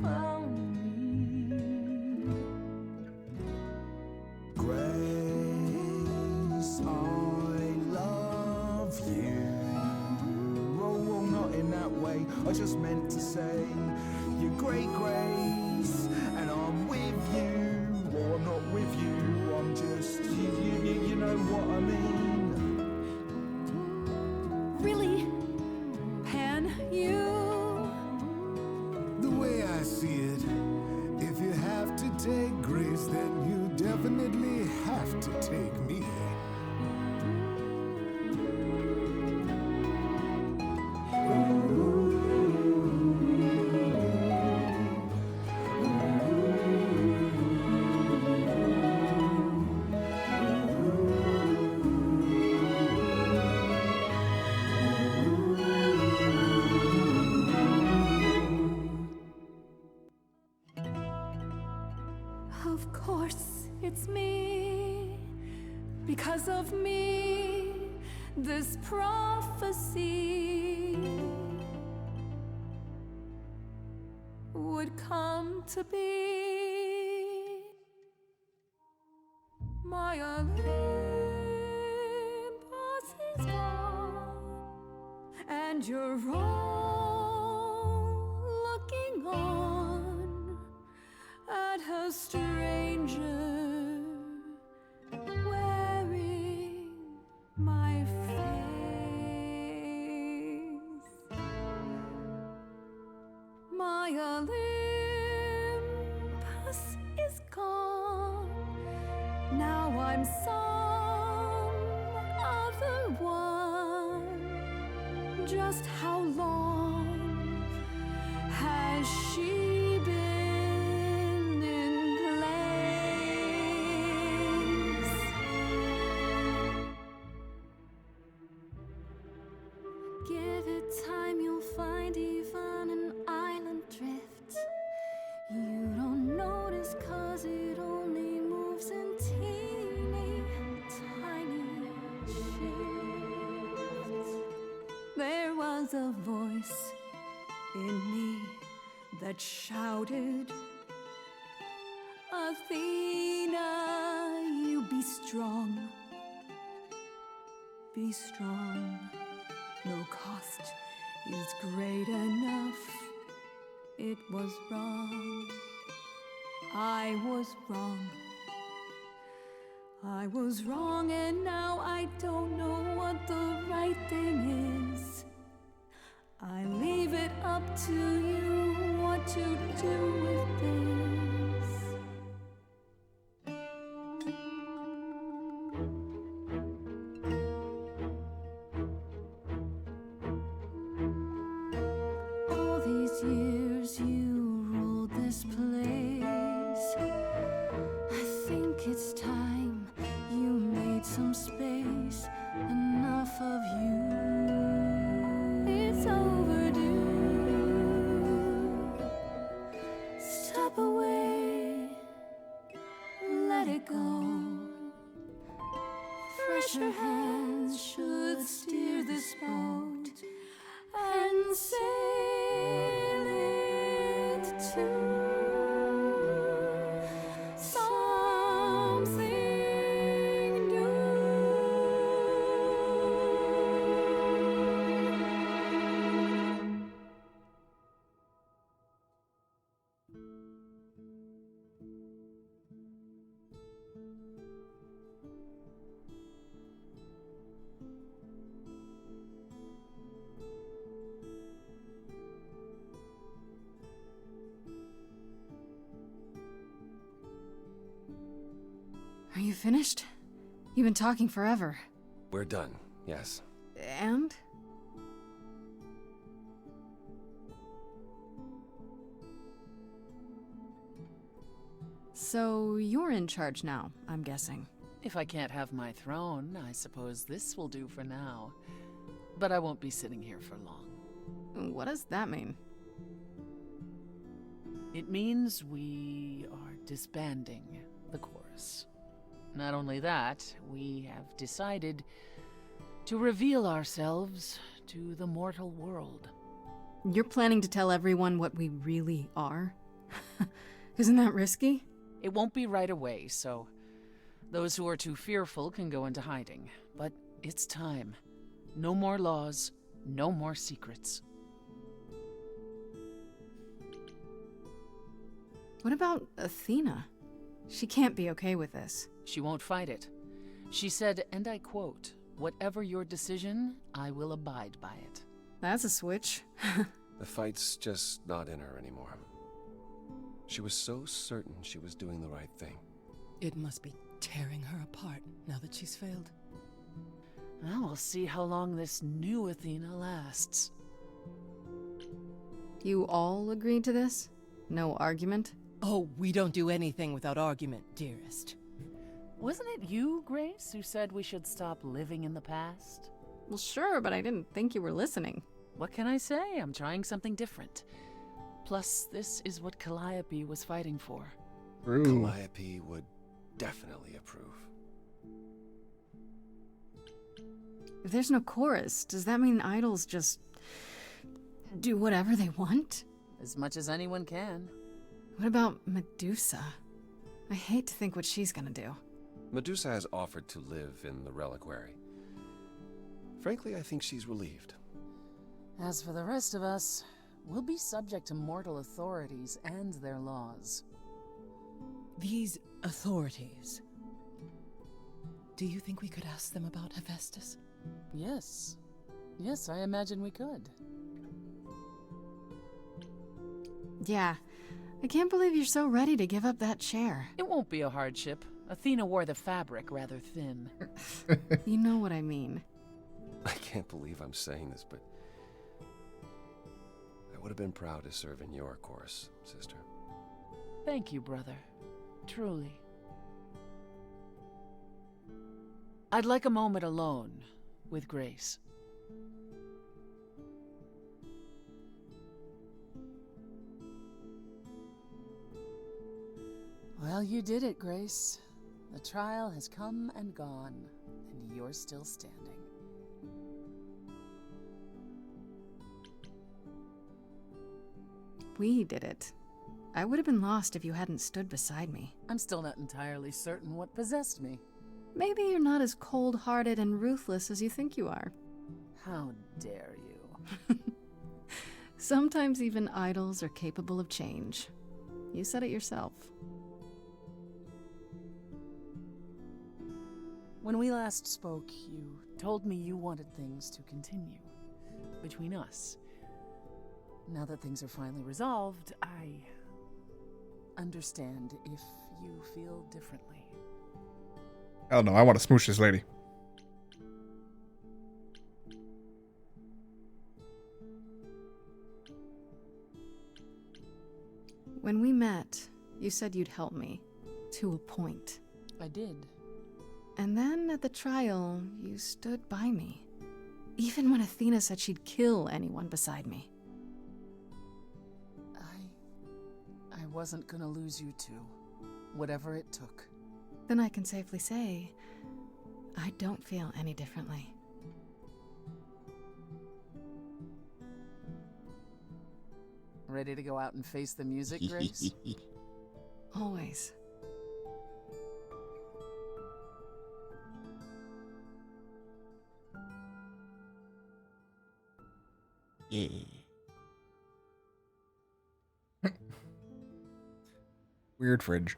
found me.
Grace, I love you. Oh, well, not in that way. I just meant to say you're great, Grace, and I'm with you. Or I'm not with you. I'm just you know what I mean.
Really? Pan, you?
The way I see it, if you have to take Grace, then you definitely have to take me.
Of course, it's me. Because of me, this prophecy would come to be. My Olympus is gone, and you're all looking on at a stranger wearing my face. My Olympus is gone. Now I'm some other one. Just how long has she been in place?
Give it time, you'll find even an island drift. You don't notice 'cause it only moves in teeny tiny shifts.
There was a voice in me that shouted, Athena, you be strong. Be strong.
no cost is great enough. It was wrong. I was wrong. I was wrong, and now I don't know what the right thing is. I leave it up to you what to do with this. All these years you ruled this place. I think it's time you made some space. Enough of you. It's overdue. Step away. Let it go. Fresher hands should steer this boat and sail it to something new. Are you finished? You've been talking forever.
We're done, yes.
And? So you're in charge now, I'm guessing.
If I can't have my throne, I suppose this will do for now. But I won't be sitting here for long.
What does that mean?
It means we are disbanding the chorus. Not only that, we have decided to reveal ourselves to the mortal world.
You're planning to tell everyone what we really are? Isn't that risky?
It won't be right away, so those who are too fearful can go into hiding. But it's time. No more laws, no more secrets.
What about Athena? She can't be okay with this.
She won't fight it. She said, and I quote, "Whatever your decision, I will abide by it."
That's a switch.
The fight's just not in her anymore. She was so certain she was doing the right thing.
It must be tearing her apart now that she's failed.
Well, we'll see how long this new Athena lasts.
You all agreed to this? No argument?
Oh, we don't do anything without argument, dearest.
Wasn't it you, Grace, who said we should stop living in the past?
Well, sure, but I didn't think you were listening.
What can I say? I'm trying something different. Plus, this is what Calliope was fighting for.
True.
Calliope would definitely approve.
If there's no chorus, does that mean idols just do whatever they want?
As much as anyone can.
What about Medusa? I hate to think what she's gonna do.
Medusa has offered to live in the reliquary. Frankly, I think she's relieved.
As for the rest of us, we'll be subject to mortal authorities and their laws.
These authorities. Do you think we could ask them about Hephaestus?
Yes. Yes, I imagine we could.
Yeah, I can't believe you're so ready to give up that chair.
It won't be a hardship. Athena wore the fabric rather thin.
You know what I mean.
I can't believe I'm saying this, but I would have been proud to serve in your course, sister.
Thank you, brother. Truly. I'd like a moment alone with Grace. Well, you did it, Grace. The trial has come and gone, and you're still standing.
We did it. I would have been lost if you hadn't stood beside me.
I'm still not entirely certain what possessed me.
Maybe you're not as cold-hearted and ruthless as you think you are.
How dare you?
Sometimes even idols are capable of change. You said it yourself.
When we last spoke, you told me you wanted things to continue between us. Now that things are finally resolved, I understand if you feel differently.
Hell no, I want to smooch this lady.
When we met, you said you'd help me. To a point.
I did.
And then at the trial, you stood by me. Even when Athena said she'd kill anyone beside me.
I wasn't gonna lose you too, whatever it took.
Then I can safely say, I don't feel any differently.
Ready to go out and face the music, Grace?
Always.
Yeah. Weird fridge.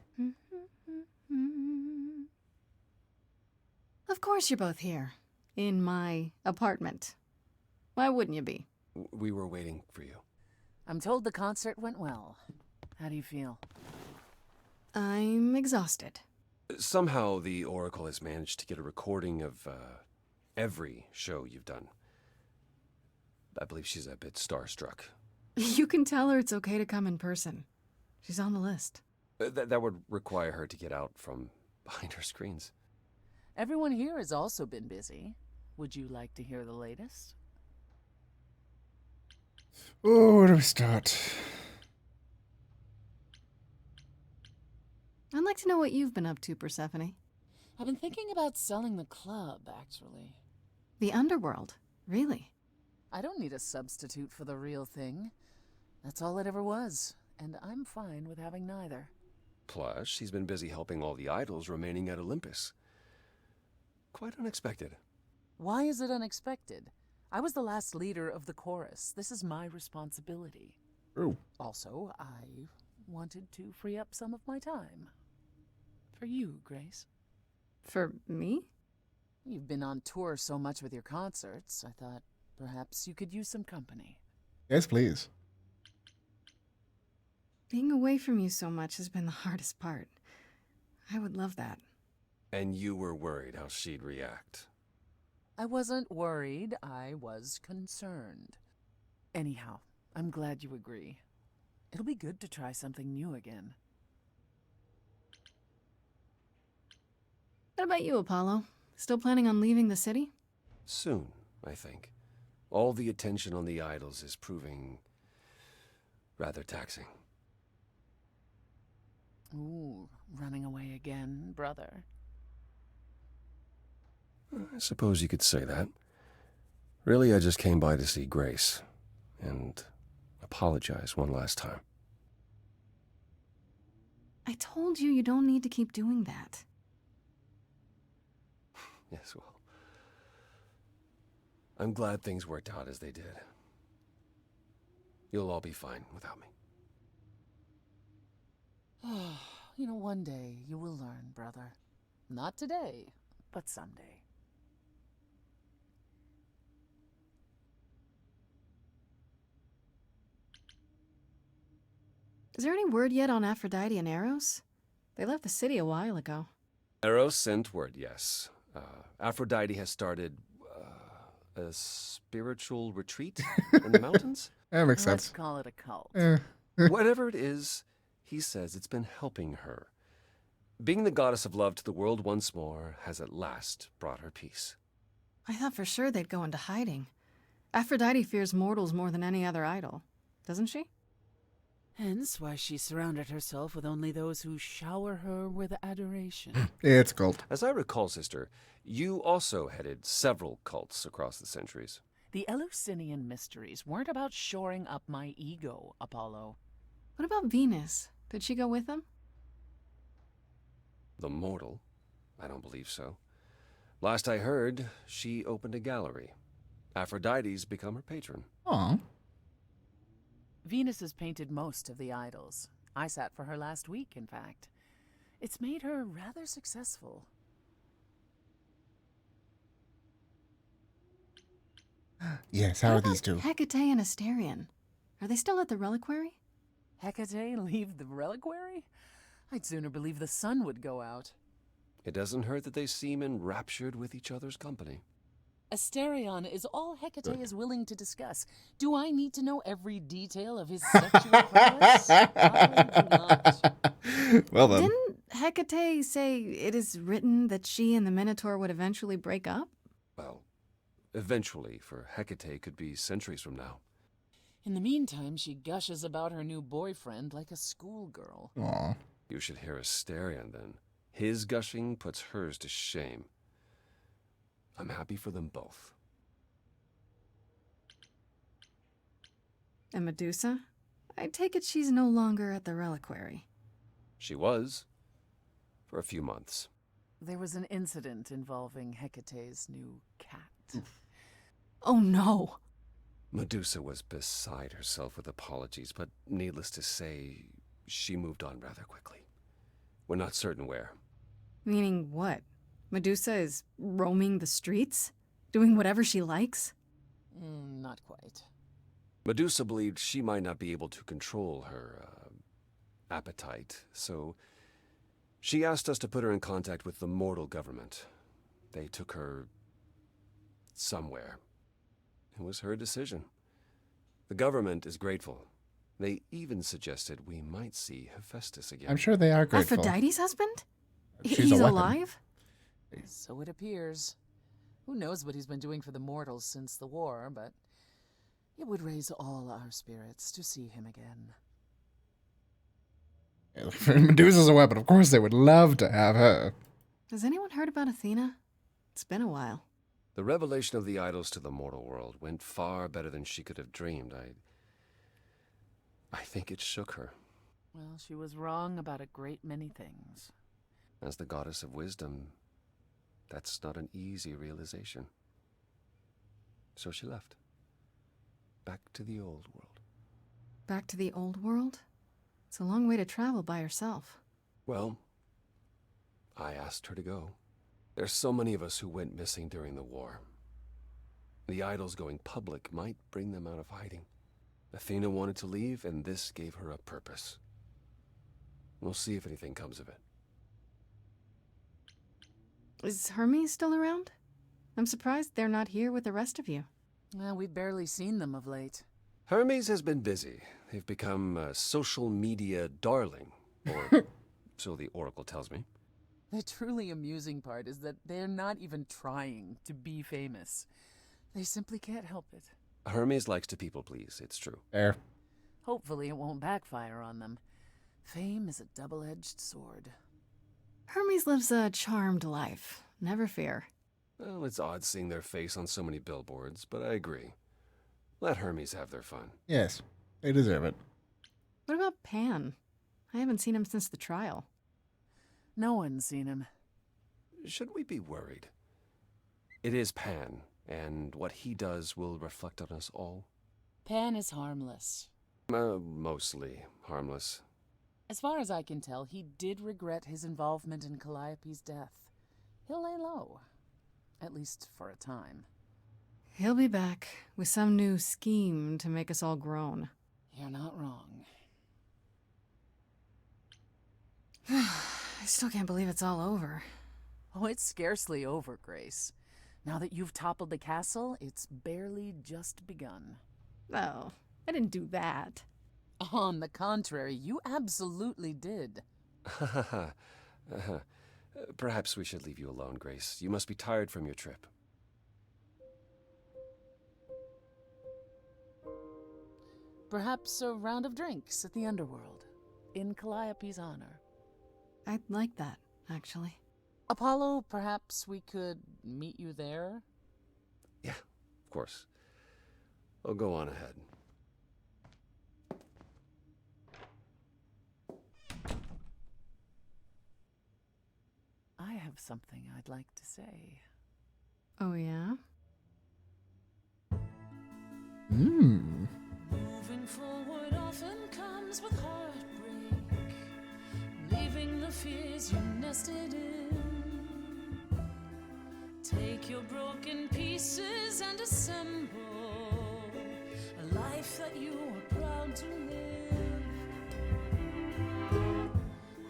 Of course you're both here. In my apartment. Why wouldn't you be?
We were waiting for you.
I'm told the concert went well. How do you feel?
I'm exhausted.
Somehow the Oracle has managed to get a recording of every show you've done. I believe she's a bit starstruck.
You can tell her it's okay to come in person. She's on the list.
That would require her to get out from behind her screens.
Everyone here has also been busy. Would you like to hear the latest?
Oh, where do we start?
I'd like to know what you've been up to, Persephone.
I've been thinking about selling the club, actually.
The underworld? Really?
I don't need a substitute for the real thing. That's all it ever was, and I'm fine with having neither.
Plus, she's been busy helping all the idols remaining at Olympus. Quite unexpected.
Why is it unexpected? I was the last leader of the chorus. This is my responsibility.
True.
Also, I wanted to free up some of my time. For you, Grace.
For me?
You've been on tour so much with your concerts, I thought perhaps you could use some company.
Yes, please.
Being away from you so much has been the hardest part. I would love that.
And you were worried how she'd react.
I wasn't worried, I was concerned. Anyhow, I'm glad you agree. It'll be good to try something new again.
What about you, Apollo? Still planning on leaving the city?
Soon, I think. All the attention on the idols is proving rather taxing.
Ooh, running away again, brother.
I suppose you could say that. Really, I just came by to see Grace and apologize one last time.
I told you don't need to keep doing that.
Yes, well, I'm glad things worked out as they did. You'll all be fine without me.
You know, one day you will learn, brother. Not today, but someday.
Is there any word yet on Aphrodite and Eros? They left the city a while ago.
Eros sent word, yes. Aphrodite has started a spiritual retreat in the mountains?
That makes
Let's
sense.
call it a cult.
Whatever it is, he says it's been helping her. Being the goddess of love to the world once more has at last brought her peace.
I thought for sure they'd go into hiding. Aphrodite fears mortals more than any other idol, doesn't she?
Hence why she surrounded herself with only those who shower her with adoration.
It's cult.
As I recall, sister, you also headed several cults across the centuries.
The Eleusinian mysteries weren't about shoring up my ego, Apollo.
What about Venus? Did she go with them?
The mortal? I don't believe so. Last I heard, she opened a gallery. Aphrodite's become her patron.
Aw.
Venus has painted most of the idols. I sat for her last week, in fact. It's made her rather successful.
Yes, how
What
are
about
these two?
Hecate and Asterion? Are they still at the reliquary?
Hecate leave the reliquary? I'd sooner believe the sun would go out.
It doesn't hurt that they seem enraptured with each other's company.
Asterion is all Hecate is willing to discuss. Do I need to know every detail of his sexual prowess? I do not.
Well then.
Didn't Hecate say it is written that she and the Minotaur would eventually break up?
Well, eventually, for Hecate could be centuries from now.
In the meantime, she gushes about her new boyfriend like a schoolgirl.
Aw.
You should hear Asterion, then. His gushing puts hers to shame. I'm happy for them both.
And Medusa? I take it she's no longer at the reliquary.
She was. For a few months.
There was an incident involving Hecate's new cat.
Oh no!
Medusa was beside herself with apologies, but needless to say, she moved on rather quickly. We're not certain where.
Meaning what? Medusa is roaming the streets? Doing whatever she likes?
Not quite.
Medusa believed she might not be able to control her appetite, so she asked us to put her in contact with the mortal government. They took her somewhere. It was her decision. The government is grateful. They even suggested we might see Hephaestus again.
I'm sure they are grateful.
Aphrodite's husband?
She's a
He's
weapon.
alive?
So it appears. Who knows what he's been doing for the mortals since the war, but it would raise all our spirits to see him again.
Medusa's a weapon. Of course they would love to have her.
Has anyone heard about Athena? It's been a while.
The revelation of the idols to the mortal world went far better than she could have dreamed. I think it shook her.
Well, she was wrong about a great many things.
As the goddess of wisdom, that's not an easy realization. So she left. Back to the old world.
Back to the old world? It's a long way to travel by herself.
Well, I asked her to go. There's so many of us who went missing during the war. The idols going public might bring them out of hiding. Athena wanted to leave, and this gave her a purpose. We'll see if anything comes of it.
Is Hermes still around? I'm surprised they're not here with the rest of you.
Well, we've barely seen them of late.
Hermes has been busy. They've become a social media darling, or so the Oracle tells me.
The truly amusing part is that they're not even trying to be famous. They simply can't help it.
Hermes likes to people please, it's true.
There.
Hopefully it won't backfire on them. Fame is a double-edged sword.
Hermes lives a charmed life. Never fear.
Well, it's odd seeing their face on so many billboards, but I agree. Let Hermes have their fun.
Yes, they deserve it.
What about Pan? I haven't seen him since the trial.
No one's seen him.
Should we be worried? It is Pan, and what he does will reflect on us all.
Pan is harmless.
Mostly harmless.
As far as I can tell, he did regret his involvement in Calliope's death. He'll lay low. At least for a time.
He'll be back with some new scheme to make us all groan.
You're not wrong.
I still can't believe it's all over.
Oh, it's scarcely over, Grace. Now that you've toppled the castle, it's barely just begun.
Oh, I didn't do that.
On the contrary, you absolutely did.
Perhaps we should leave you alone, Grace. You must be tired from your trip.
Perhaps a round of drinks at the underworld, in Calliope's honor.
I'd like that, actually.
Apollo, perhaps we could meet you there?
Yeah, of course. I'll go on ahead.
I have something I'd like to say.
Oh, yeah?
Mmm.
Moving forward often comes with heartbreak, leaving the fears you nested in. Take your broken pieces and assemble a life that you are proud to live.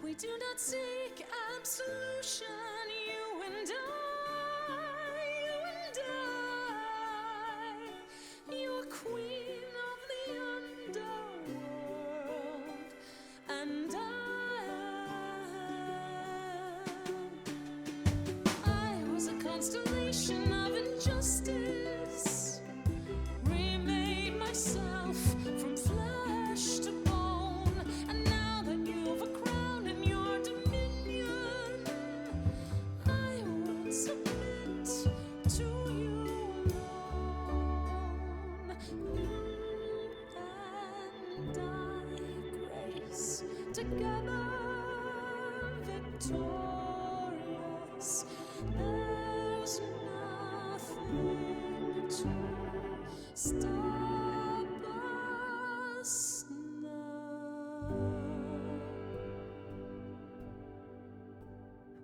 We do not seek absolution, you and I, you're queen of the underworld, and I was a constellation of injustice, remade myself from flesh to bone, and now that you've a crown in your dominion, I will submit to you alone. You and I, Grace, together victorious. There's nothing to stop us now.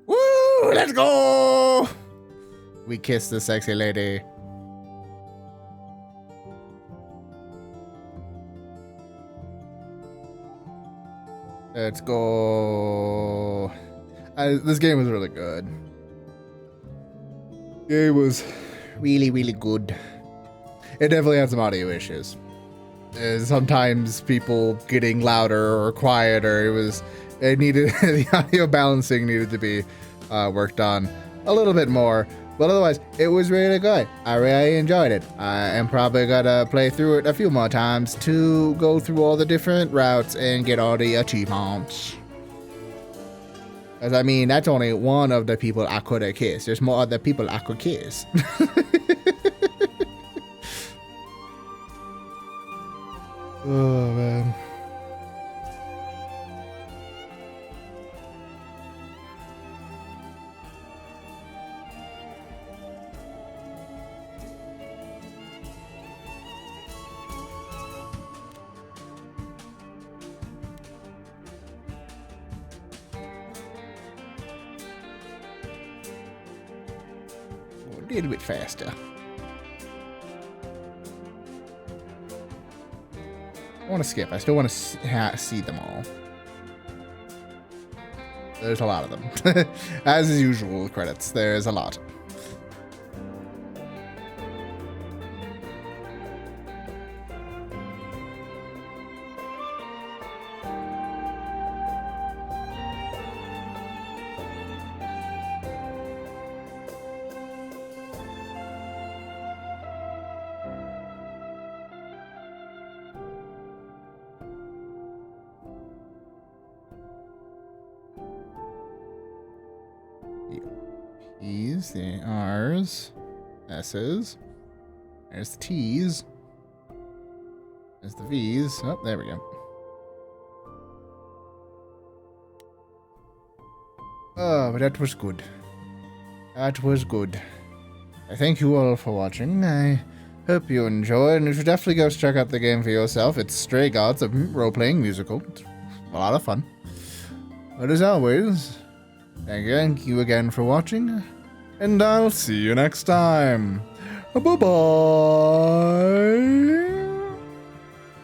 Woo! Let's go! We kiss the sexy lady. Let's go. This game was really good. It was really, really good. It definitely had some audio issues. Sometimes people getting louder or quieter. It needed the audio balancing needed to be worked on a little bit more. But otherwise, it was really good. I really enjoyed it. I am probably gonna play through it a few more times to go through all the different routes and get all the achievements. As I mean, that's only one of the people I could have kissed. There's more other people I could kiss. Oh, man. A little bit faster. I want to skip. I still want to see them all. There's a lot of them. As is usual with credits, there's a lot. E's, the R's, S's. There's the T's. There's the V's. Oh, there we go. Oh, but that was good. That was good. I thank you all for watching. I hope you enjoyed, and you should definitely go check out the game for yourself. It's Stray Gods, a role-playing musical. It's a lot of fun. But as always, thank you again for watching, and I'll see you next time. Bye-bye.